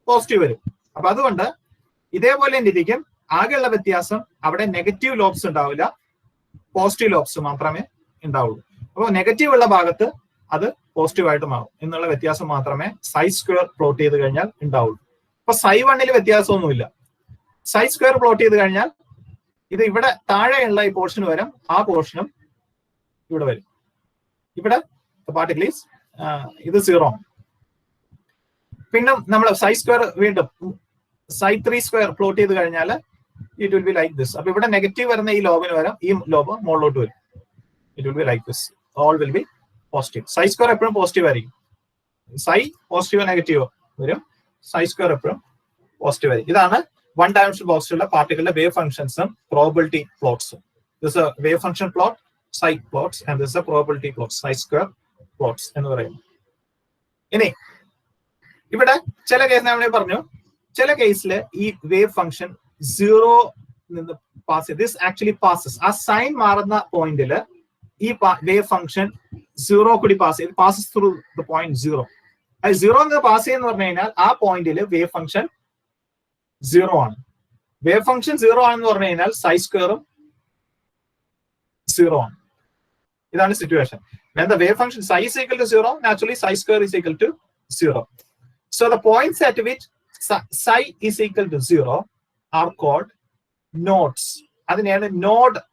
പോസിറ്റീവ് വരും. അപ്പൊ അതുകൊണ്ട് ഇതേപോലെ തന്നെ ഇരിക്കും. ആകെയുള്ള വ്യത്യാസം അവിടെ നെഗറ്റീവ് ലോബ്സ് ഉണ്ടാവില്ല, പോസിറ്റീവ് ലോബ്സ് മാത്രമേ ഉണ്ടാവുള്ളൂ. അപ്പോൾ നെഗറ്റീവ് ഉള്ള ഭാഗത്ത് അത് പോസിറ്റീവ് ആയിട്ട് മാറും എന്നുള്ള വ്യത്യാസം മാത്രമേ psi² പ്ലോട്ട് ചെയ്ത് കഴിഞ്ഞാൽ ഉണ്ടാവുള്ളൂ. അപ്പൊ psi1 വ്യത്യാസമൊന്നുമില്ല. psi² പ്ലോട്ട് ചെയ്ത് കഴിഞ്ഞാൽ ഇത് ഇവിടെ താഴെയുള്ള ഈ പോർഷൻ വരും, ആ പോർഷനും ഇവിടെ വരും. ഇവിടെ പാർട്ടിക്കിൾ ഈസ് ഇത് 0. പിന്നെ നമ്മൾ psi² വീണ്ടും psi3² പ്ലോട്ട് ചെയ്ത് കഴിഞ്ഞാൽ it will be like this. അപ്പൊ ഇവിടെ നെഗറ്റീവ് വരുന്ന ഈ ലോബിന് വരും, ഈ ലോബ് മുകളിലോട്ട് വരും. It will be like this. All will be positive. psi² എപ്പോഴും പോസിറ്റീവ് ആയിരിക്കും. psi പോസിറ്റീവ് നെഗറ്റീവ് വരും, psi² എപ്പോഴും പോസിറ്റീവ് ആയിരിക്കും. ഇതാണ് വൺ ഡയമെൻഷൻ ബോക്സിലുള്ള പാർട്ടിക്കിളിന്റെ വേവ് ഫംഗ്ഷൻസും പ്രോബിലിറ്റി പ്ലോട്ട്സും. This a wave function plot, psi plots, and this is a probability plots, psi² plots എന്ന് പറയുന്നു. ഇനി ഇവിടെ ചില കേസ് നമ്മൾ പറഞ്ഞു, ചില കേസിൽ ഈ വേവ് ഫംഗ്ഷൻ 0 നിന്ന് പാസ് ചെയ്ത് ദിസ് ആക്ച്വലി പാസസ്. ആ സൈൻ മാറുന്ന പോയിന്റിൽ ഈ വേവ് ഫംഗ്ഷൻ 0 കൂടി പാസസ് ത്രൂ ദ പോയിന്റ് 0. അത് 0 എന്ന് പാസ് ചെയ്യുന്ന പറഞ്ഞു കഴിഞ്ഞാൽ ആ പോയിന്റിൽ വേവ് ഫംഗ്ഷൻ 0 ആണ്. വേവ് ഫംഗ്ഷൻ 0 ആണെന്ന് പറഞ്ഞു കഴിഞ്ഞാൽ psi² 0 ആണ്. ഇതാണ് situation. When the wave function psi is equal to 0, naturally psi² is equal to 0. So the points at which psi is equal to 0 are called nodes. അതിനെയാണ്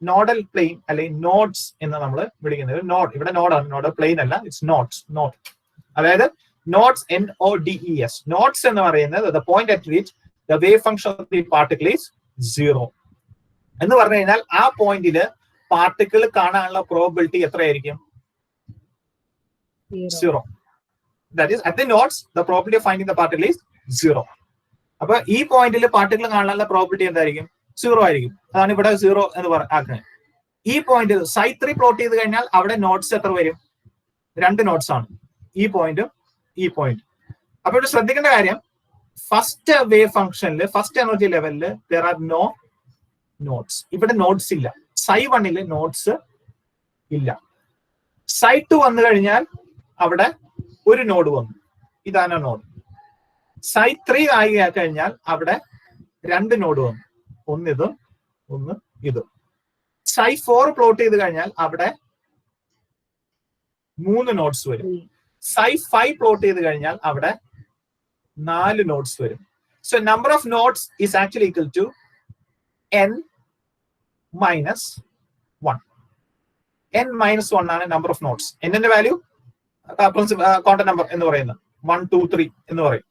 nodal plain അല്ലെങ്കിൽ nodes എന്ന് നമ്മൾ വിളിക്കുന്നത്. നോഡ് ഇവിടെ നോഡാണ്, node plain അല്ല, it's nodes. Node അതായത് nodes, NODES. Nodes എന്ന് പറയുന്നത് the point at which the wave function of the particle is 0 എന്ന് പറഞ്ഞു കഴിഞ്ഞാൽ ആ പോയിന്റില് പാർട്ടിക്കിൾ കാണാനുള്ള പ്രോബിലിറ്റി എത്രയായിരിക്കും? 0. That is at the nodes the probability of finding the particle is 0. അപ്പൊ ഈ പോയിന്റിൽ പാർട്ടിക്കിൾ കാണാനുള്ള പ്രോബിലിറ്റി എന്തായിരിക്കും? 0 ആയിരിക്കും. അതാണ് ഇവിടെ 0 എന്ന് ആക്കുന്നത്. ഈ പോയിന്റ് psi3 പ്ലോട്ട് ചെയ്ത് കഴിഞ്ഞാൽ അവിടെ നോട്ട്സ് എത്ര വരും? 2 നോട്ട്സ് ആണ്, ഈ പോയിന്റും ഈ പോയിന്റ്. അപ്പൊ ഇവിടെ ശ്രദ്ധിക്കേണ്ട കാര്യം, ഫസ്റ്റ് വേവ് ഫംഗ്ഷനിൽ ഫസ്റ്റ് എനർജി ലെവലിൽ ദർ ആർ നോ നോട്ട്സ്. ഇവിടെ നോട്ട്സ് ഇല്ല. Psi1 നോട്ട്സ് ഇല്ല. Psi2 വന്നു കഴിഞ്ഞാൽ അവിടെ ഒരു നോഡ് വന്നു, ഇതാണ് നോഡ്. Psi3 ആയി കഴിഞ്ഞാൽ അവിടെ രണ്ട് നോഡ് വന്നു, ഒന്ന് ഇതും ഒന്ന് ഇതും. Psi4 പ്ലോട്ട് ചെയ്ത് കഴിഞ്ഞാൽ അവിടെ മൂന്ന് നോട്ട്സ് വരും. Psi5 പ്ലോട്ട് ചെയ്ത് കഴിഞ്ഞാൽ അവിടെ 4 നോട്ട്സ് വരും. So number of nodes is actually equal to n minus 1. n minus 1 ആണ് നമ്പർ ഓഫ് നോട്ട്സ്. ന്റെ വാല്യൂ ക്വാണ്ടം നമ്പർ എന്ന് പറയുന്നത് 1, 2, 3 എന്ന് പറയും.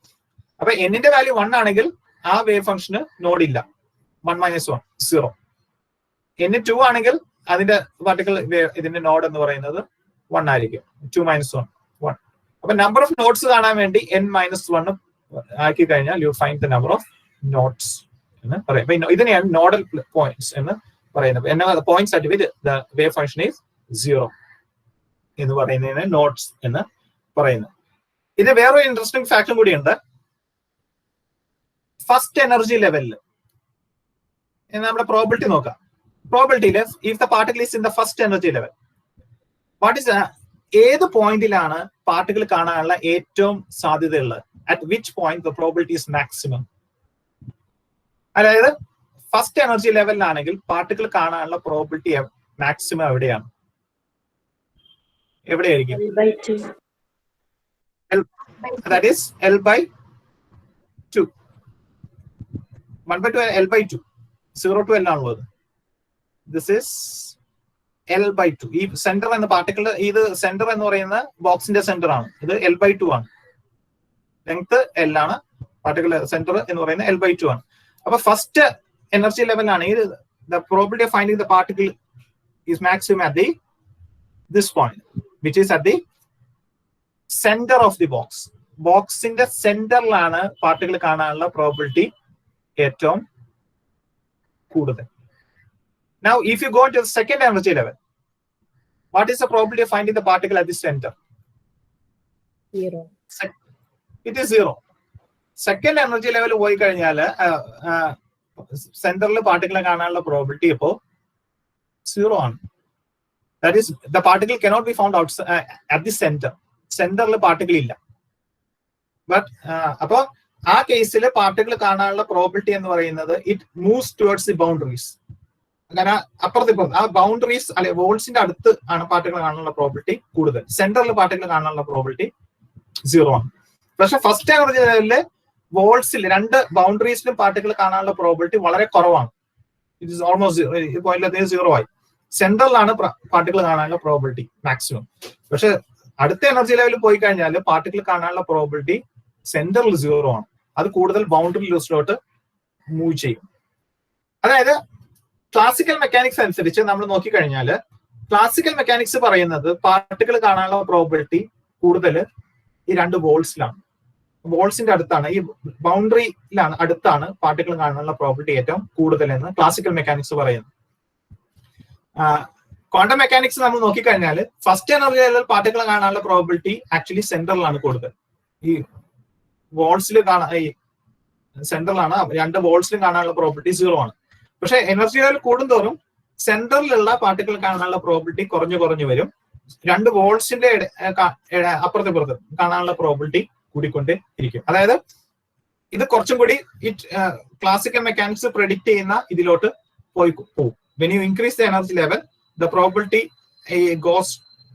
അപ്പൊ ന്റെ വാല്യൂ 1 ആണെങ്കിൽ ആ വേവ് ഫംഗ്ഷന് നോഡ് ഇല്ല. 1 മൈനസ് 1 0. n 2 ആണെങ്കിൽ അതിന്റെ പാർട്ടിക്കൽ ഇതിന്റെ നോഡ് എന്ന് പറയുന്നത് 1 ആയിരിക്കും. 2 മൈനസ് 1 1. അപ്പൊ നമ്പർ ഓഫ് നോട്ട്സ് കാണാൻ വേണ്ടി n മൈനസ് 1 ആക്കി കഴിഞ്ഞാൽ you find the number of notes എന്ന് പറയും. ഇതിനെയാണ് നോഡൽ പോയിന്റ്സ് എന്ന് പറയുന്നത്. Points at which the wave function is 0 എന്ന് പറയുന്നതിന് നോട്ട്സ് എന്ന് പറയുന്നത്. ഇത് വേറൊരു ഇൻട്രസ്റ്റിംഗ് ഫാക്ടും കൂടിയുണ്ട്. ഫസ്റ്റ് എനർജി ലെവലിൽ നമ്മുടെ പ്രോബിലിറ്റി നോക്കാം. പ്രോബിലിറ്റിയിൽ if the particle is in the first energy level, what is ഏത് പോയിന്റിലാണ് പാർട്ടിക്കിൾ കാണാനുള്ള ഏറ്റവും സാധ്യതയുള്ളത്? At which point the probability is maximum. അതായത് ഫസ്റ്റ് എനർജി ലെവലിലാണെങ്കിൽ പാർട്ടിക്കിൾ കാണാനുള്ള പ്രോബിലിറ്റി മാക്സിമം എവിടെയാണ്? എവിടെയായിരിക്കും? That is L/2. 1/2 L/2. 0 to L ആണുള്ളത്. This is L/2. ഈ സെന്റർ എന്ന പാർട്ടിക്കിൾ, ഇത് സെന്റർ എന്ന് പറയുന്ന ബോക്സിന്റെ സെന്റർ ആണ്. ഇത് L/2 ആണ്. ലെങ്ത് L ആണ്, പാർട്ടിക്കിൾ സെന്റർ എന്ന് പറയുന്നത് L/2 ആണ്. അപ്പൊ ഫസ്റ്റ് എനർജി ലെവലാണെങ്കിൽ the probability of finding the particle is maximum at this point, which is at the center of the box. ബോക്സിന്റെ സെന്ററിലാണ് പാർട്ടിക്കിൾ കാണാനുള്ള പ്രോബിലിറ്റി ഏറ്റവും കൂടുതൽ. Now, if you go into the second energy level, what is the probability of finding the particle at the center? 0. It is 0. Second energy level പോയി കഴിഞ്ഞാൽ സെന്ററിൽ പാർട്ടിക്കിളെ കാണാനുള്ള probability ഇപ്പോ 0 ആണ്. That is the particle cannot be found out at the centre. സെന്ററിൽ particle ഇല്ല. But അപ്പോ ആ കേസിൽ പാർട്ടിക്കിൾ കാണാനുള്ള പ്രോബിലിറ്റി എന്ന് പറയുന്നത് it moves towards the boundaries. അങ്ങനെ അപ്പുറത്തിപ്പുറത്ത് ആ ബൗണ്ടറീസ് അല്ലെ വോൾസിന്റെ അടുത്ത് ആണ് പാർട്ടിക്കിൾ കാണാനുള്ള പ്രോബിലിറ്റി കൂടുതൽ. സെന്ററിൽ പാർട്ടിക്കിൾ കാണാനുള്ള പ്രോബിലിറ്റി 0 ആണ്. പക്ഷെ ഫസ്റ്റ് എനർജി ലെവലില് വോൾസിൽ രണ്ട് ബൗണ്ടറീസിലും പാർട്ടിക്കിൾ കാണാനുള്ള പ്രോബിലിറ്റി വളരെ കുറവാണ്. ഇറ്റ് ഇസ് ഓൾമോസ്റ്റ് പോയിന്റ് 0 ആയി. സെൻട്രലിലാണ് പാർട്ടിക്കിൾ കാണാനുള്ള പ്രോബിലിറ്റി മാക്സിമം. പക്ഷെ അടുത്ത എനർജി ലെവലിൽ പോയി കഴിഞ്ഞാൽ പാർട്ടിക്കിൾ കാണാനുള്ള പ്രോബിലിറ്റി സെന്ററിൽ 0 ആണ്. അത് കൂടുതൽ ബൗണ്ടറി ലൂസിലോട്ട് മൂവ് ചെയ്യും. അതായത് ക്ലാസിക്കൽ മെക്കാനിക്സ് അനുസരിച്ച് നമ്മൾ നോക്കിക്കഴിഞ്ഞാൽ ക്ലാസിക്കൽ മെക്കാനിക്സ് പറയുന്നത് പാർട്ടിക്കിൾ കാണാനുള്ള പ്രോബിലിറ്റി കൂടുതൽ ഈ രണ്ട് വോൾസിലാണ്. വോൾസിന്റെ അടുത്താണ്, ഈ ബൗണ്ടറിയിലാണ് അടുത്താണ് പാർട്ടിക്കിൾ കാണാനുള്ള പ്രോബിലിറ്റി ഏറ്റവും കൂടുതൽ എന്ന് ക്ലാസിക്കൽ മെക്കാനിക്സ് പറയുന്നു. ക്വാണ്ടം മെക്കാനിക്സ് നമ്മൾ നോക്കിക്കഴിഞ്ഞാൽ ഫസ്റ്റ് എനർജി ലെവൽ പാർട്ടിക്കിൾ കാണാനുള്ള പ്രോബിലിറ്റി ആക്ച്വലി സെന്ററിലാണ് കൂടുതൽ. ഈ വോൾസിൽ ഈ സെന്ററിലാണ്, രണ്ട് വോൾസിലും കാണാനുള്ള പ്രോബിലിറ്റി 0 ആണ്. പക്ഷെ എനർജി ലെവൽ കൂടുന്തോറും സെന്ററിലുള്ള പാർട്ടിക്കിൾ കാണാനുള്ള പ്രോബിലിറ്റി കുറഞ്ഞു വരും. രണ്ട് വോൾസിന്റെ അപ്പുറത്തിപ്പുറത്ത് കാണാനുള്ള പ്രോബിലിറ്റി കൂടിക്കൊണ്ടേ ഇരിക്കും. അതായത് ഇത് കുറച്ചും കൂടി ഈ ക്ലാസിക്കൽ മെക്കാനിക്സ് പ്രെഡിക്റ്റ് ചെയ്യുന്ന ഇതിലോട്ട് പോകും. When you increase the energy level the probability goes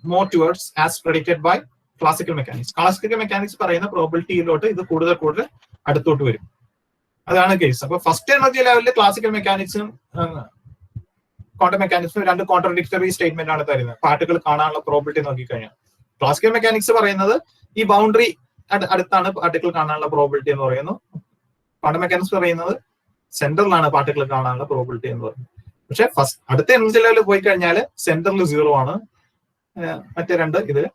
more towards as predicted by classical mechanics. Classical mechanics പറയുന്ന പ്രോബിലിറ്റിയിലോട്ട് ഇത് കൂടുതൽ അടുത്തോട്ട് വരും. അതാണ് കേസ്. അപ്പൊ ഫസ്റ്റ് എനർജി ലെവലിൽ ക്ലാസിക്കൽ മെക്കാനിക്സും ക്വാണ്ടം മെക്കാനിക്സും രണ്ട് കോൺട്രഡിക്ടറി സ്റ്റേറ്റ്മെന്റ് ആണ് തരുന്നത്. പാർട്ടിക്കിൾ കാണാനുള്ള പ്രോബിലിറ്റി നോക്കിക്കഴിഞ്ഞാൽ ക്ലാസിക്കൽ മെക്കാനിക്സ് പറയുന്നത് ഈ ബൗണ്ടറി അടുത്താണ് പാർട്ടിക്കിൾ കാണാനുള്ള പ്രോബിലിറ്റി എന്ന് പറയുന്നു. ക്വാണ്ടം മെക്കാനിക്സ് പറയുന്നത് സെന്ററിലാണ് പാർട്ടിക്കിൾ കാണാനുള്ള പ്രോബിലിറ്റി എന്ന് പറയുന്നത്. പക്ഷെ ഫസ്റ്റ് അടുത്ത എനർജി ലെവലിൽ പോയി കഴിഞ്ഞാൽ സെന്ററിൽ 0 ആണ്. മറ്റേ രണ്ട് ഇതിൽ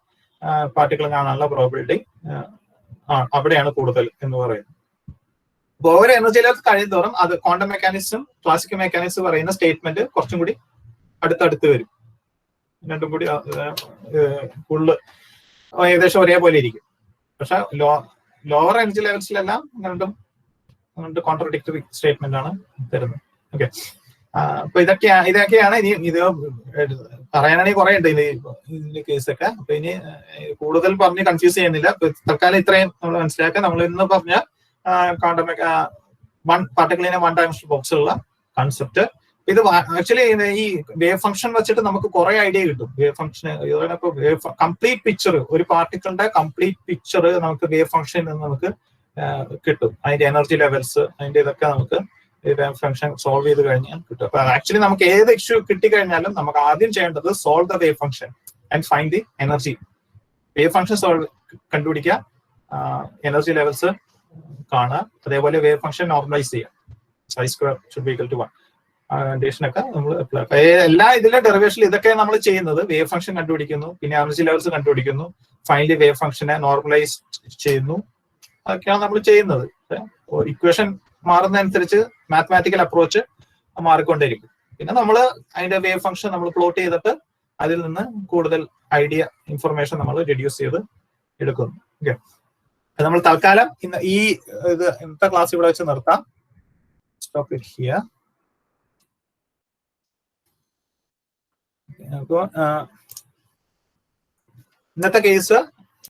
പാർട്ടിക്കിൾ കാണാനുള്ള പ്രോബിലിറ്റി അവിടെയാണ് കൂടുതൽ എന്ന് പറയുന്നത്. അപ്പൊ ഓരോ എനർജി ലെവൽ കഴിയുന്നതോറും അത് ക്വാണ്ടം മെക്കാനിക്സും ക്ലാസിക്കൽ മെക്കാനിക്സ് പറയുന്ന സ്റ്റേറ്റ്മെന്റ് കുറച്ചും കൂടി അടുത്തടുത്ത് വരും. രണ്ടും കൂടി ഫുള്ള് ഏകദേശം ഒരേപോലെ ഇരിക്കും. പക്ഷെ ലോവർ എനർജി ലെവൽസിലെല്ലാം രണ്ടും കോൺട്രഡിക്ടറി സ്റ്റേറ്റ്മെന്റ് ആണ് തരുന്നത്. ഓക്കെ, അപ്പൊ ഇതൊക്കെയാണ് ഇനി ഇത് പറയാനാണെങ്കിൽ കുറെ ഉണ്ട് ഇതിന്റെ കേസൊക്കെ. അപ്പൊ ഇനി കൂടുതൽ പറഞ്ഞ് കൺഫ്യൂസ് ചെയ്യുന്നില്ല. തൽക്കാലം ഇത്രയും നമ്മൾ മനസ്സിലാക്കുക. നമ്മൾ ഇന്ന് പറഞ്ഞ പാർട്ടിക്കിളിനെ വൺ ഡയമെൻഷണൽ ബോക്സ് ഉള്ള കൺസെപ്റ്റ്. ഇത് ആക്ച്വലി ഈ വേവ് ഫംഗ്ഷൻ വെച്ചിട്ട് നമുക്ക് കുറെ ഐഡിയ കിട്ടും. വേവ് ഫംഗ്ഷൻ കംപ്ലീറ്റ് പിക്ചർ, ഒരു പാർട്ടിക്കിളിന്റെ കംപ്ലീറ്റ് പിക്ചർ നമുക്ക് വേവ് ഫംഗ്ഷനിൽ നിന്ന് നമുക്ക് കിട്ടും. അതിന്റെ എനർജി ലെവൽസ്, അതിന്റെ ഇതൊക്കെ നമുക്ക് വേവ് ഫംഗ്ഷൻ സോൾവ് ചെയ്ത് കഴിഞ്ഞാൽ കിട്ടും. അപ്പൊ ആക്ച്വലി നമുക്ക് ഏത് ഇഷ്യൂ കിട്ടിക്കഴിഞ്ഞാലും നമുക്ക് ആദ്യം ചെയ്യേണ്ടത് solve the wave function and find the energy. Wave function solve കണ്ടുപിടിക്കുക, എനർജി ലെവൽസ് കാണുക, അതേപോലെ വേവ് ഫംഗ്ഷൻ നോർമലൈസ് ചെയ്യുക. Psi square should be equal to 1 കണ്ടീഷനൊക്കെ നമ്മൾ എല്ലാ ഇതിലെ ഡെറിവേഷനിൽ ഇതൊക്കെ നമ്മൾ ചെയ്യുന്നത്. വേവ് ഫംഗ്ഷൻ കണ്ടുപിടിക്കുന്നു, പിന്നെ എനർജി ലെവൽസ് കണ്ടുപിടിക്കുന്നു, ഫൈനലി വേവ് ഫംഗ്ഷനെ നോർമലൈസ് ചെയ്യുന്നു. അതൊക്കെയാണ് നമ്മൾ ചെയ്യുന്നത്. ഇക്വേഷൻ മാറുന്നതനുസരിച്ച് മാത്തമാറ്റിക്കൽ അപ്രോച്ച് മാറിക്കൊണ്ടിരിക്കും. പിന്നെ നമ്മൾ അതിന്റെ വേവ് ഫംഗ്ഷൻ നമ്മൾ പ്ലോട്ട് ചെയ്തിട്ട് അതിൽ നിന്ന് കൂടുതൽ ഐഡിയ ഇൻഫർമേഷൻ നമ്മൾ റെഡ്യൂസ് ചെയ്ത് എടുക്കുന്നു. ഓക്കെ, നമ്മൾ തൽക്കാലം ഇന്ന് ഇന്നത്തെ ക്ലാസ് ഇവിടെ വെച്ച് നിർത്താം. Stop it here. അപ്പോൾ ഇന്നത്തെ കേസ്